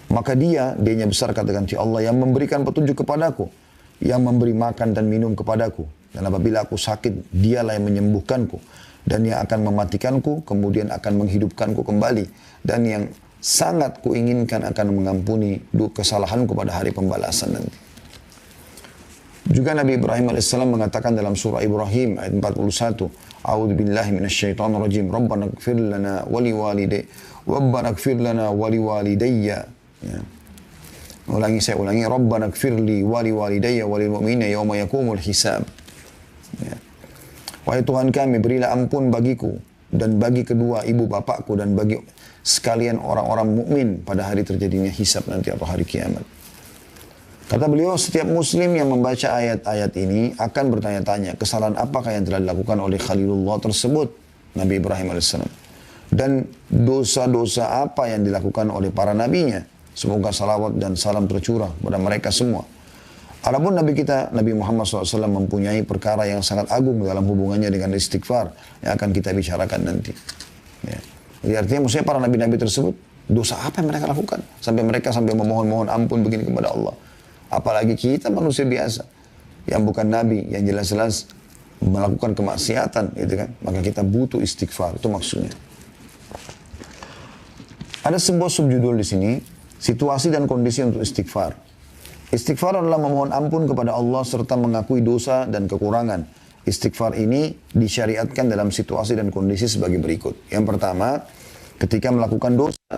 [SPEAKER 1] Maka dianya besar, katakan si Allah, yang memberikan petunjuk kepadaku, yang memberi makan dan minum kepadaku, dan apabila aku sakit dialah yang menyembuhkanku, dan yang akan mematikanku kemudian akan menghidupkanku kembali, dan yang sangat kuinginkan akan mengampuni kesalahanku pada hari pembalasan nanti. Juga Nabi Ibrahim AS mengatakan dalam surah Ibrahim ayat 41, A'udzubillahi minasyaitonirrajim. Rabbana ighfir lana wa liwalidayya. Ya. Saya ulangi. Rabbana ighfirli wa liwalidayya wa lil mu'minina yawma yaqumul hisab. Ya. Wahai Tuhan kami, berilah ampun bagiku dan bagi kedua ibu bapakku dan bagi sekalian orang-orang mukmin pada hari terjadinya hisab nanti atau hari kiamat. Kata beliau, setiap muslim yang membaca ayat-ayat ini akan bertanya-tanya, kesalahan apakah yang telah dilakukan oleh Khalilullah tersebut, Nabi Ibrahim AS. Dan dosa-dosa apa yang dilakukan oleh para nabinya. Semoga salawat dan salam tercurah kepada mereka semua. Adapun Nabi kita, Nabi Muhammad SAW mempunyai perkara yang sangat agung dalam hubungannya dengan istighfar yang akan kita bicarakan nanti. Ya. Jadi artinya maksudnya para nabi-nabi tersebut, dosa apa yang mereka lakukan? Sampai mereka memohon-mohon ampun begini kepada Allah. Apalagi kita manusia biasa yang bukan nabi, yang jelas-jelas melakukan kemaksiatan, gitu kan? Maka kita butuh istighfar, itu maksudnya. Ada sebuah subjudul di sini, situasi dan kondisi untuk istighfar. Istighfar adalah memohon ampun kepada Allah serta mengakui dosa dan kekurangan. Istighfar ini disyariatkan dalam situasi dan kondisi sebagai berikut. Yang pertama, ketika melakukan dosa,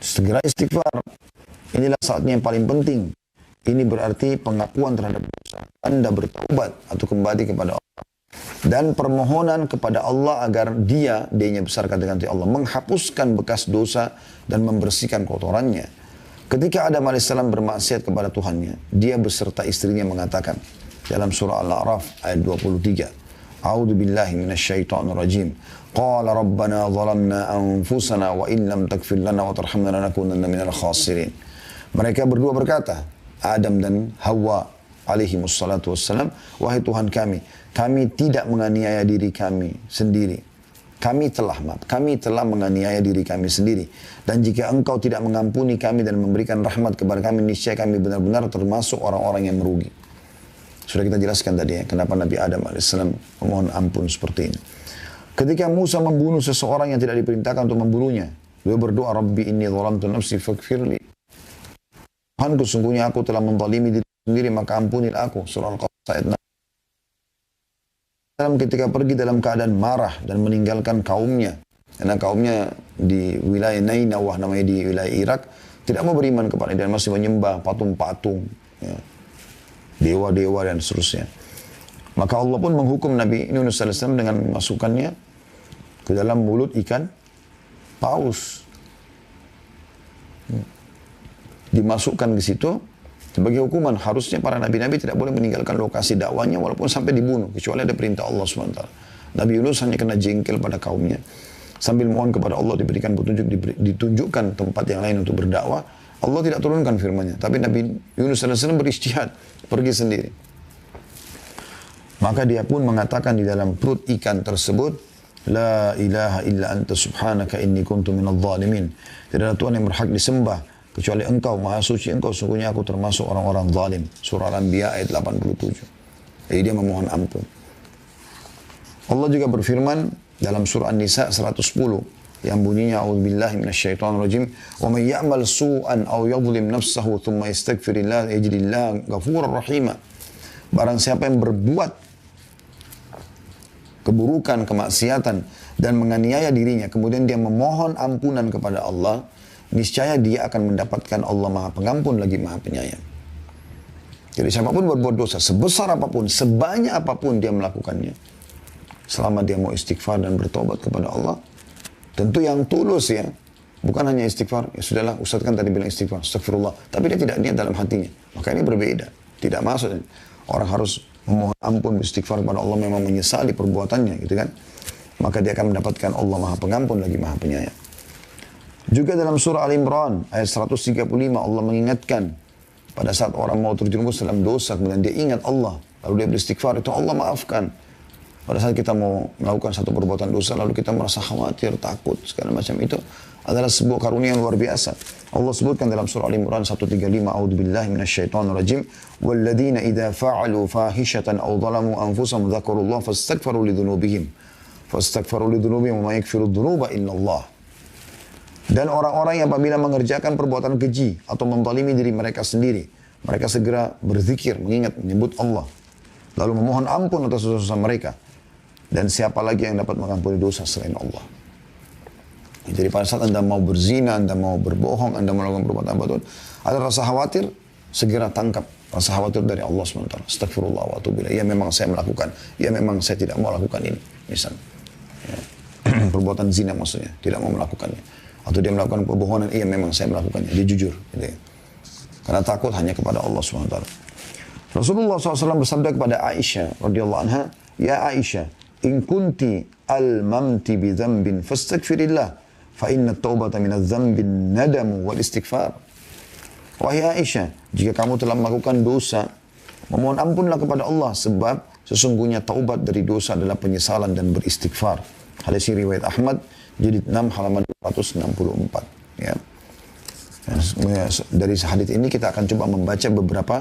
[SPEAKER 1] segera istighfar. Inilah saatnya yang paling penting. Ini berarti pengakuan terhadap dosa. Anda bertaubat atau kembali kepada Allah. Dan permohonan kepada Allah agar dia-nya besar katakan Allah, menghapuskan bekas dosa dan membersihkan kotorannya. Ketika Adam AS bermaksiat kepada Tuhannya, dia beserta istrinya mengatakan dalam surah Al-A'raf ayat 23, A'udzu billahi minasyaitonir rajim. Qala rabbana zalamna anfusana wa in lam taghfir lana wa tarhamna lanakunanna minal khasirin. Mereka berdua berkata, Adam dan Hawa alaihi wassalatu wassalam, wahai Tuhan kami tidak menganiaya diri kami sendiri. Kami telah menganiaya diri kami sendiri. Dan jika engkau tidak mengampuni kami dan memberikan rahmat kepada kami, niscaya kami benar-benar termasuk orang-orang yang merugi. Sudah kita jelaskan tadi ya, kenapa Nabi Adam AS memohon ampun seperti ini. Ketika Musa membunuh seseorang yang tidak diperintahkan untuk membunuhnya, beliau berdoa, Rabbi inni zalamtu nafsi faghfirli. Tuhanku, sungguhnya aku telah menzalimi diri sendiri, maka ampunilah aku. Surah Al-Qasas ayat 6. Ketika pergi dalam keadaan marah dan meninggalkan kaumnya, karena kaumnya di wilayah Nainawah, namanya di wilayah Irak, tidak mau beriman kepada dia, masih menyembah patung-patung, ya, dewa-dewa dan seterusnya. Maka Allah pun menghukum Nabi Yunus AS dengan memasukkannya ke dalam mulut ikan paus. Dimasukkan ke situ sebagai hukuman. Harusnya para nabi-nabi tidak boleh meninggalkan lokasi dakwanya walaupun sampai dibunuh, kecuali ada perintah Allah SWT. Nabi Yunus hanya kena jengkel pada kaumnya. Sambil mohon kepada Allah diberikan petunjuk, ditunjukkan tempat yang lain untuk berdakwah. Allah tidak turunkan firman-Nya. Tapi Nabi Yunus SAW beristihad, pergi sendiri. Maka dia pun mengatakan di dalam perut ikan tersebut, La ilaha illa anta subhanaka inni kuntu minadh dhalimin. Tidak ada Tuhan yang berhak disembah kecuali engkau, maha suci engkau, sungguhnya aku termasuk orang-orang zalim. Surah Al-Anbiya ayat 87. Jadi dia memohon ampun. Allah juga berfirman dalam surah An-Nisa 110 yang bunyinya a'udzubillahi minasyaitonir rajim, wa may ya'mal su'an aw yadhlim nafsahu thumma yastaghfirillah yajidillahu ghafurar rahima. Barang siapa yang berbuat keburukan, kemaksiatan dan menganiaya dirinya, kemudian dia memohon ampunan kepada Allah, niscaya dia akan mendapatkan Allah Maha Pengampun lagi Maha Penyayang. Jadi siapapun berbuat dosa, sebesar apapun, sebanyak apapun dia melakukannya, selama dia mau istighfar dan bertobat kepada Allah, tentu yang tulus ya, bukan hanya istighfar, ya sudahlah Ustaz kan tadi bilang istighfar, astagfirullah, tapi dia tidak niat dalam hatinya, maka ini berbeda, tidak masuk. Orang harus memohon ampun, istighfar kepada Allah, memang menyesali perbuatannya gitu kan, maka dia akan mendapatkan Allah Maha Pengampun lagi Maha Penyayang. Juga dalam surah Al-Imran ayat 135 Allah mengingatkan pada saat orang mau terjerumus dalam dosa, kemudian dia ingat Allah, lalu dia beristighfar, itu Allah maafkan. Pada saat kita mau melakukan satu perbuatan dosa, lalu kita merasa khawatir, takut, segala macam, itu adalah sebuah karunia yang luar biasa. Allah sebutkan dalam surah Al-Imran 135, A'udzubillahi minasyaitonirrajim, walladzina idza fa'alu fahishatan aw zalamu anfusahum dzakarullah fastaghfiru lidzunubihim wa may yaghfiru dzunuba illallah. Dan orang-orang yang apabila mengerjakan perbuatan keji atau menzalimi diri mereka sendiri, mereka segera berzikir, mengingat, menyebut Allah, lalu memohon ampun atas dosa-dosa mereka. Dan siapa lagi yang dapat mengampuni dosa selain Allah? Jadi pada saat Anda mau berzina, Anda mau berbohong, Anda melakukan perbuatan batil, ada rasa khawatir, segera tangkap rasa khawatir dari Allah SWT. Astagfirullah wa atubu ilaih. Ya memang saya melakukan, ya memang saya tidak mau lakukan ini. Misalnya, ya. Perbuatan zina maksudnya, tidak mau melakukannya. Atau dia melakukan kebohongan, iya memang saya melakukannya, dia jujur. Gitu ya. Karena takut hanya kepada Allah SWT. Rasulullah SAW bersabda kepada Aisyah radhiyallahu anha, Ya Aisyah, in kunti al-mamti bi dzambin fastaghfirillah, fa inna at-taubata min adz-dzambi nadamu wal istighfar. Wahai Aisyah, jika kamu telah melakukan dosa, memohon ampunlah kepada Allah, sebab sesungguhnya taubat dari dosa adalah penyesalan dan beristighfar. Hadis riwayat Ahmad jilid 6 halaman 264. Ya. Dari hadis ini kita akan coba membaca beberapa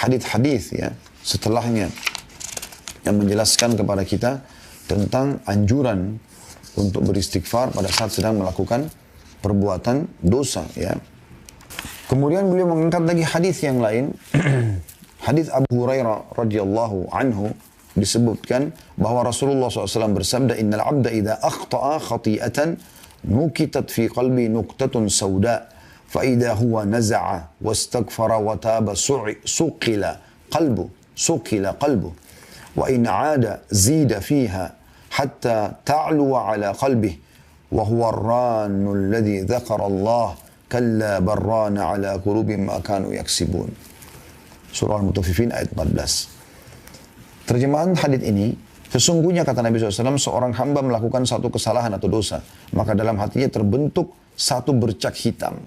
[SPEAKER 1] hadis-hadis ya setelahnya yang menjelaskan kepada kita tentang anjuran untuk beristighfar pada saat sedang melakukan perbuatan dosa, ya. Kemudian beliau mengangkat lagi hadis yang lain. Hadis Abu Hurairah radhiyallahu anhu disebutkan bahwa Rasulullah SAW bersabda, Innal abda idha akhta'a khati'atan nukitat fi qalbi nuktatun sauda fa idha huwa naza'a wastaghfara wa taba suqila qalbu wa in 'ada zida fiha hatta ta'luwa ala qalbih wa huwa ar-rannu alladhi dhakara Allah kalla barrana ala qulubihim ma kanu yaksibun. Surah Al-Mutaffifin ayat 14. Terjemahan hadis ini, sesungguhnya kata Nabi SAW, seorang hamba melakukan satu kesalahan atau dosa, maka dalam hatinya terbentuk satu bercak hitam.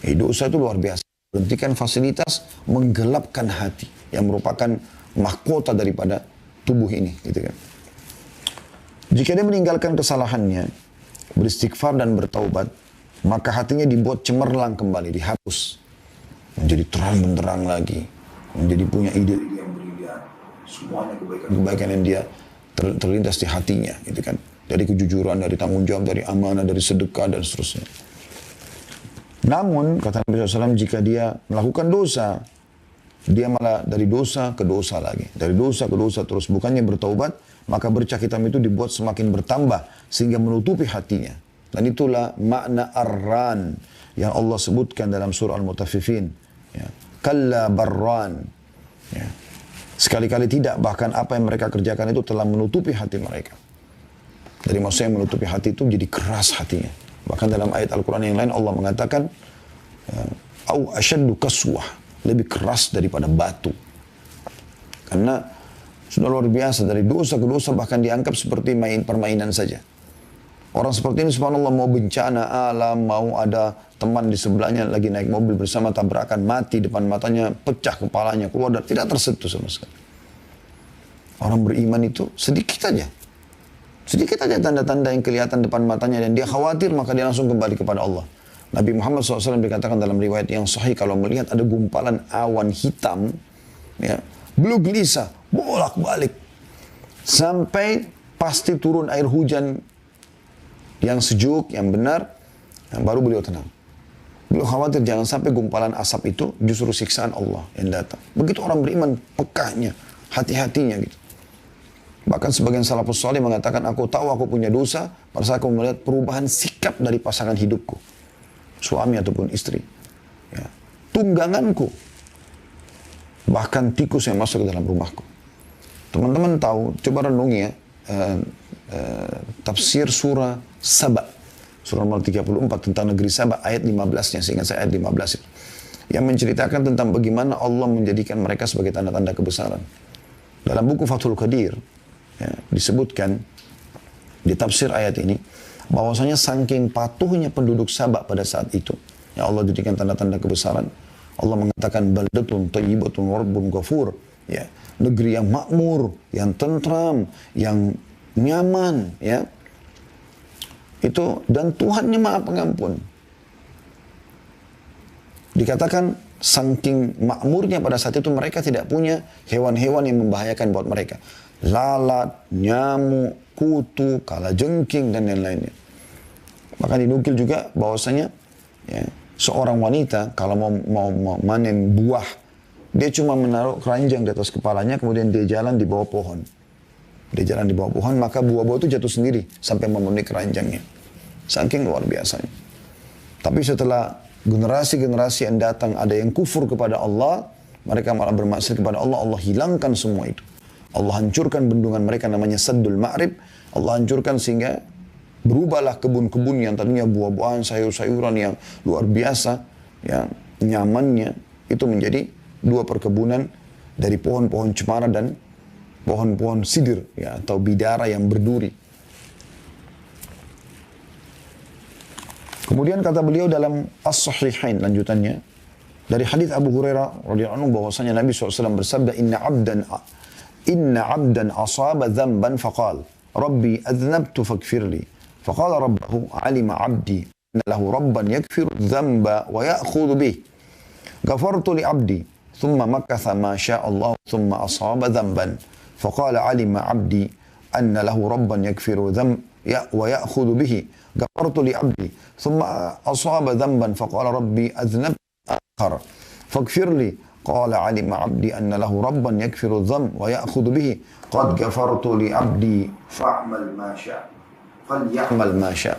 [SPEAKER 1] Dosa itu luar biasa. Berhentikan fasilitas, menggelapkan hati, yang merupakan mahkota daripada tubuh ini. Gitu kan. Jika dia meninggalkan kesalahannya, beristighfar dan bertaubat, maka hatinya dibuat cemerlang kembali, dihapus. Menjadi terang benderang lagi. Menjadi punya ide-ide yang brilian. Semuanya kebaikan yang dia terlintas di hatinya. Gitu kan. Dari kejujuran, dari tanggung jawab, dari amanah, dari sedekah, dan seterusnya. Namun, kata Nabi SAW, jika dia melakukan dosa, dia malah dari dosa ke dosa lagi. Dari dosa ke dosa terus. Bukannya bertaubat, maka bercak hitam itu dibuat semakin bertambah. Sehingga menutupi hatinya. Dan itulah makna ar-ran yang Allah sebutkan dalam surah Al-Mutaffifin. Ya. Kalla barran. Ya. Sekali-kali tidak, bahkan apa yang mereka kerjakan itu telah menutupi hati mereka. Dari maksudnya menutupi hati itu jadi keras hatinya. Bahkan dalam ayat Al-Quran yang lain Allah mengatakan au asyaddu kaswah, lebih keras daripada batu. Karena sudah luar biasa, dari dosa ke dosa bahkan dianggap seperti permainan saja. Orang seperti ini subhanallah, mau bencana alam, mau ada teman di sebelahnya lagi naik mobil bersama tabrakan, mati depan matanya, pecah kepalanya, keluar dan tidak tersentuh sama sekali. Orang beriman itu sedikit aja. Sedikit aja tanda-tanda yang kelihatan depan matanya dan dia khawatir, maka dia langsung kembali kepada Allah. Nabi Muhammad SAW dikatakan dalam riwayat yang sahih, kalau melihat ada gumpalan awan hitam, ya, beliau gelisah, bolak-balik. Sampai pasti turun air hujan yang sejuk, yang benar, baru beliau tenang. Beliau khawatir jangan sampai gumpalan asap itu justru siksaan Allah yang datang. Begitu orang beriman, pekahnya, hati-hatinya gitu. Bahkan sebagian salafus salih mengatakan, aku tahu aku punya dosa pada saat aku melihat perubahan sikap dari pasangan hidupku. Suami ataupun istri. Ya. Tungganganku. Bahkan tikus yang masuk ke dalam rumahku. Teman-teman tahu, coba renungi ya. Tafsir surah Saba. Surah nomor 34 tentang negeri Saba. Ayat 15-nya, seingat saya ayat 15 itu. Yang menceritakan tentang bagaimana Allah menjadikan mereka sebagai tanda-tanda kebesaran. Dalam buku Fathul Qadir, ya, disebutkan di tafsir ayat ini, bahwasanya saking patuhnya penduduk Sabak pada saat itu, ya Allah jadikan tanda-tanda kebesaran. Allah mengatakan baldatun thayyibatun warabbun ghafur, ya, negeri yang makmur, yang tentram, yang nyaman, ya. Itu dan Tuhannya Maha Pengampun. Dikatakan saking makmurnya pada saat itu mereka tidak punya hewan-hewan yang membahayakan buat mereka. Lalat, nyamuk, kutu, kalajengking dan lain-lainnya. Maka dinukil juga bahwasanya ya, seorang wanita kalau mau manen buah, dia cuma menaruh keranjang di atas kepalanya, kemudian dia jalan di bawah pohon. Dia jalan di bawah pohon, maka buah-buah itu jatuh sendiri sampai memenuhi keranjangnya. Saking luar biasanya. Tapi setelah generasi-generasi yang datang ada yang kufur kepada Allah, mereka malah bermaksiat kepada Allah, Allah hilangkan semua itu. Allah hancurkan bendungan mereka namanya Saddul Ma'rib. Allah hancurkan sehingga berubahlah kebun-kebun yang tadinya buah-buahan, sayur-sayuran yang luar biasa, yang nyamannya, itu menjadi dua perkebunan dari pohon-pohon cemara dan pohon-pohon sidir, ya, atau bidara yang berduri. Kemudian kata beliau dalam As-Sahihain lanjutannya, dari hadis Abu Hurairah radhiyallahu anhu bahwasanya Nabi SAW bersabda, Inna abdan asaba dhanban faqal Rabbi adhnabtu faghfirli faqala rabbahu alima abdi anna lahu rabban yaghfiru dhanba wa ya'khudhu bih ghafartu li abdi thumma makatha ma syaa Allah thumma asaba dhanban faqala alima abdi anna lahu rabban yaghfiru dhanba wa ya'khudhu bihi ghafartu li abdi thumma asaba dhanban faqala rabbi adhnab akhar faghfir li qala alima abdi anna lahu rabban yakfiru dhanb wa ya'khudhu bihi qad ghafartu li abdi fa'mal ma syaa falyamal ma syaa.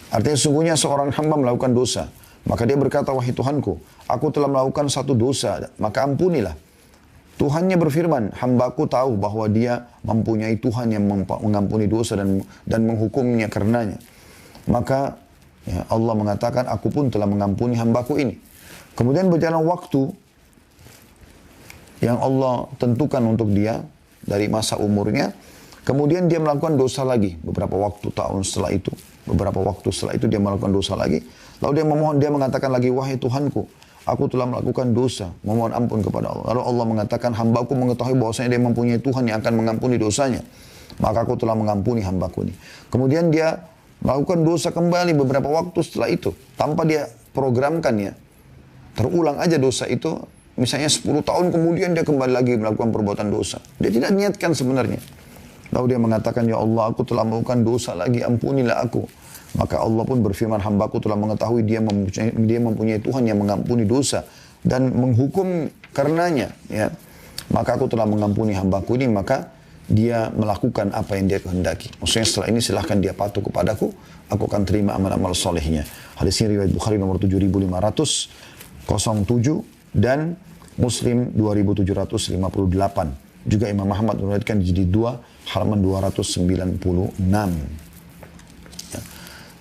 [SPEAKER 1] Artinya sungguhnya seorang hamba melakukan dosa, maka dia berkata, wahai Tuhanku, aku telah melakukan satu dosa, maka ampunilah. Tuhannya berfirman, hambaku tahu bahwa dia mempunyai Tuhan yang mengampuni dosa dan menghukumnya karenanya. Maka ya, Allah mengatakan, aku pun telah mengampuni hambaku ini. Kemudian berjalan waktu yang Allah tentukan untuk dia dari masa umurnya. Kemudian dia melakukan dosa lagi beberapa waktu tahun setelah itu. Beberapa waktu setelah itu dia melakukan dosa lagi. Lalu dia memohon, dia mengatakan lagi, wahai Tuhanku, aku telah melakukan dosa, memohon ampun kepada Allah. Lalu Allah mengatakan, hambaku mengetahui bahwasanya dia mempunyai Tuhan yang akan mengampuni dosanya. Maka aku telah mengampuni hambaku ini. Kemudian dia melakukan dosa kembali beberapa waktu setelah itu. Tanpa dia programkan ya. Terulang aja dosa itu. Misalnya 10 tahun kemudian dia kembali lagi melakukan perbuatan dosa. Dia tidak niatkan sebenarnya. Lalu dia mengatakan, ya Allah, aku telah melakukan dosa lagi, ampunilah aku. Maka Allah pun berfirman, hambaku telah mengetahui dia mempunyai Tuhan yang mengampuni dosa dan menghukum karenanya. Ya. Maka aku telah mengampuni hambaku ini, maka dia melakukan apa yang dia kehendaki. Maksudnya setelah ini silahkan dia patuh kepadaku, aku akan terima amal-amal solehnya. Hadis ini riwayat Bukhari nomor 7507 dan Muslim 2758. Juga Imam Ahmad meriwayatkan di jilid 2 halaman 296. Ya.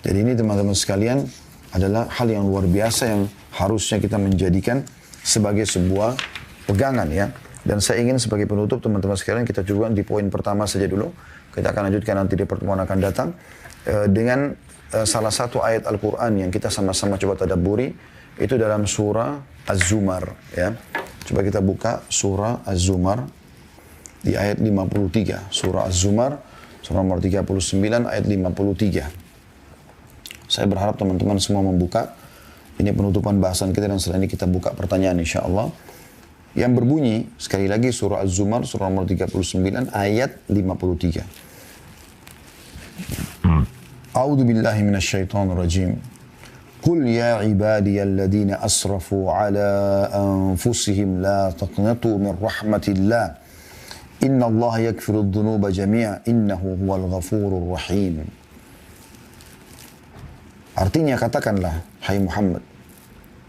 [SPEAKER 1] Jadi ini teman-teman sekalian adalah hal yang luar biasa yang harusnya kita menjadikan sebagai sebuah pegangan ya. Dan saya ingin sebagai penutup teman-teman sekalian kita juga di poin pertama saja dulu. Kita akan lanjutkan nanti di pertemuan akan datang dengan salah satu ayat Al-Quran yang kita sama-sama coba tadabburi. Itu dalam surah Az-Zumar ya. Coba kita buka surah Az-Zumar di ayat 53. Surah Az-Zumar, surah nomor 39 ayat 53. Saya berharap teman-teman semua membuka. Ini penutupan bahasan kita dan setelah ini kita buka pertanyaan insyaAllah. Yang berbunyi, sekali lagi surah Az-Zumar, surah nomor 39 ayat 53. A'udzu billahi minasyaitonir rajim. Qul ya ibadiyalladzina asrafu ala anfusihim la taqnatu min rahmatillah. Inna Allah yakfiru dhunuba jami'a innahu huwal ghafurur rahim. Artinya katakanlah, hai Muhammad,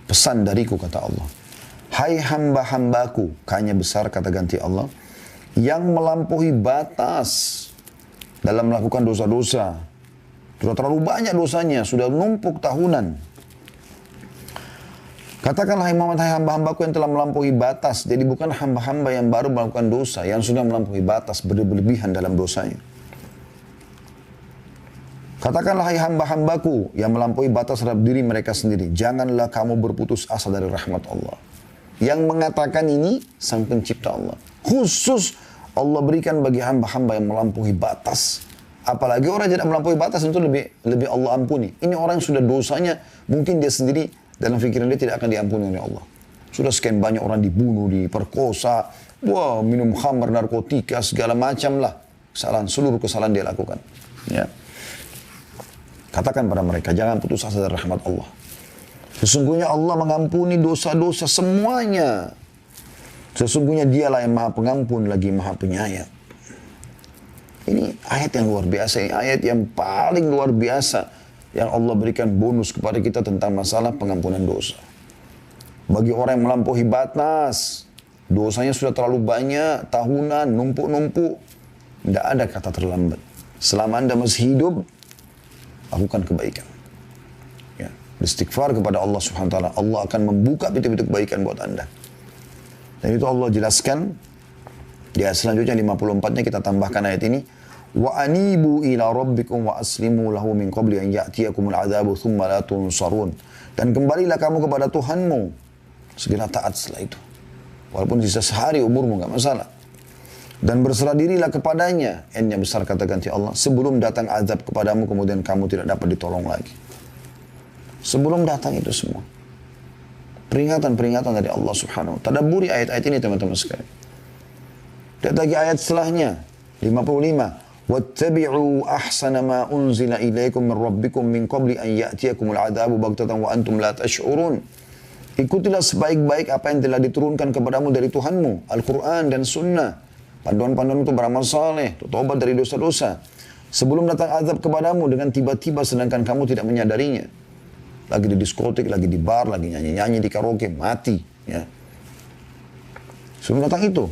[SPEAKER 1] pesan dariku kata Allah. Hai hamba-hambaku, kanya besar kata ganti Allah, yang melampaui batas dalam melakukan dosa-dosa. Sudah terlalu banyak dosanya, sudah numpuk tahunan. Katakanlah hai Muhammad, hai hamba-hambaku yang telah melampaui batas. Jadi bukan hamba-hamba yang baru melakukan dosa, yang sudah melampaui batas, berlebihan dalam dosanya. Katakanlah hai hamba-hambaku yang melampaui batas terhadap diri mereka sendiri. Janganlah kamu berputus asa dari rahmat Allah. Yang mengatakan ini sang pencipta Allah. Khusus Allah berikan bagi hamba-hamba yang melampaui batas. Apalagi orang yang tidak melampaui batas itu lebih Allah ampuni. Ini orang yang sudah dosanya, mungkin dia sendiri dalam pikiran dia tidak akan diampuni oleh Allah. Sudah sekian banyak orang dibunuh, diperkosa, wah, minum khamar, narkotika, segala macam lah. Kesalahan, seluruh kesalahan dia lakukan. Ya. Katakan pada mereka, jangan putus asa dari rahmat Allah. Sesungguhnya Allah mengampuni dosa-dosa semuanya. Sesungguhnya dialah yang maha pengampun lagi maha penyayang. Ini ayat yang luar biasa, ini ayat yang paling luar biasa yang Allah berikan bonus kepada kita tentang masalah pengampunan dosa. Bagi orang yang melampaui batas, dosanya sudah terlalu banyak, tahunan, numpuk-numpuk, tidak ada kata terlambat. Selama Anda masih hidup, lakukan kebaikan. Ya, beristighfar kepada Allah Subhanahu wa taala. Allah akan membuka pintu-pintu kebaikan buat Anda. Dan itu Allah jelaskan di ayat selanjutnya 54-nya kita tambahkan ayat ini. Wa anibu ila rabbikum wa aslimu lahu min qabli an ya'tiyakumul adzabu thumma la tunsarun. Dan kembalilah kamu kepada Tuhanmu. Segera taat setelah itu. Walaupun sisa sehari umurmu enggak masalah. Dan berserah dirilah kepadanya. N-nya besar kata ganti Allah. Sebelum datang azab kepadamu kemudian kamu tidak dapat ditolong lagi. Sebelum datang itu semua. Peringatan-peringatan dari Allah Subhanahu wa taala. Tadabburi ayat-ayat ini teman-teman sekalian. Lihat lagi ayat setelahnya 55. Wattabi'u ahsana ma unzila ilaikum min rabbikum min qabli an ya'tiyakumul adabu baghtatan wa antum la tash'urun. Ikutilah sebaik-baik apa yang telah diturunkan kepadamu dari Tuhanmu, Al-Quran dan Sunnah. Panduan-panduan itu beramal saleh, tobat dari dosa-dosa. Sebelum datang azab kepadamu dengan tiba-tiba sedangkan kamu tidak menyadarinya. Lagi di diskotik, lagi di bar, lagi nyanyi-nyanyi di karaoke, mati. Ya. Sebelum datang itu.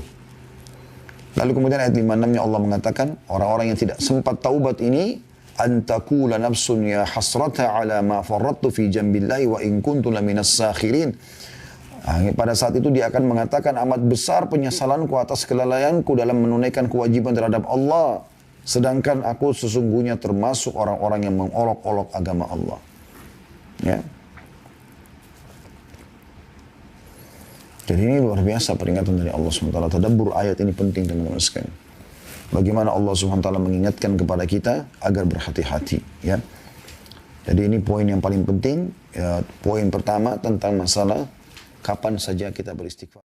[SPEAKER 1] Lalu kemudian ayat 56-nya Allah mengatakan, orang-orang yang tidak sempat taubat ini, antakula nafsun ya hasrata ala ma farrattu fi jambillahi wa in kuntu laminas sakhirin. Pada saat itu dia akan mengatakan, amat besar penyesalanku atas kelalaianku dalam menunaikan kewajiban terhadap Allah. Sedangkan aku sesungguhnya termasuk orang-orang yang mengolok-olok agama Allah. Ya. Jadi ini luar biasa peringatan dari Allah SWT. Tadabbur ayat ini penting teman-teman sekalian. Bagaimana Allah SWT mengingatkan kepada kita agar berhati-hati. Ya. Jadi ini poin yang paling penting. Ya, poin pertama tentang masalah kapan saja kita beristighfar.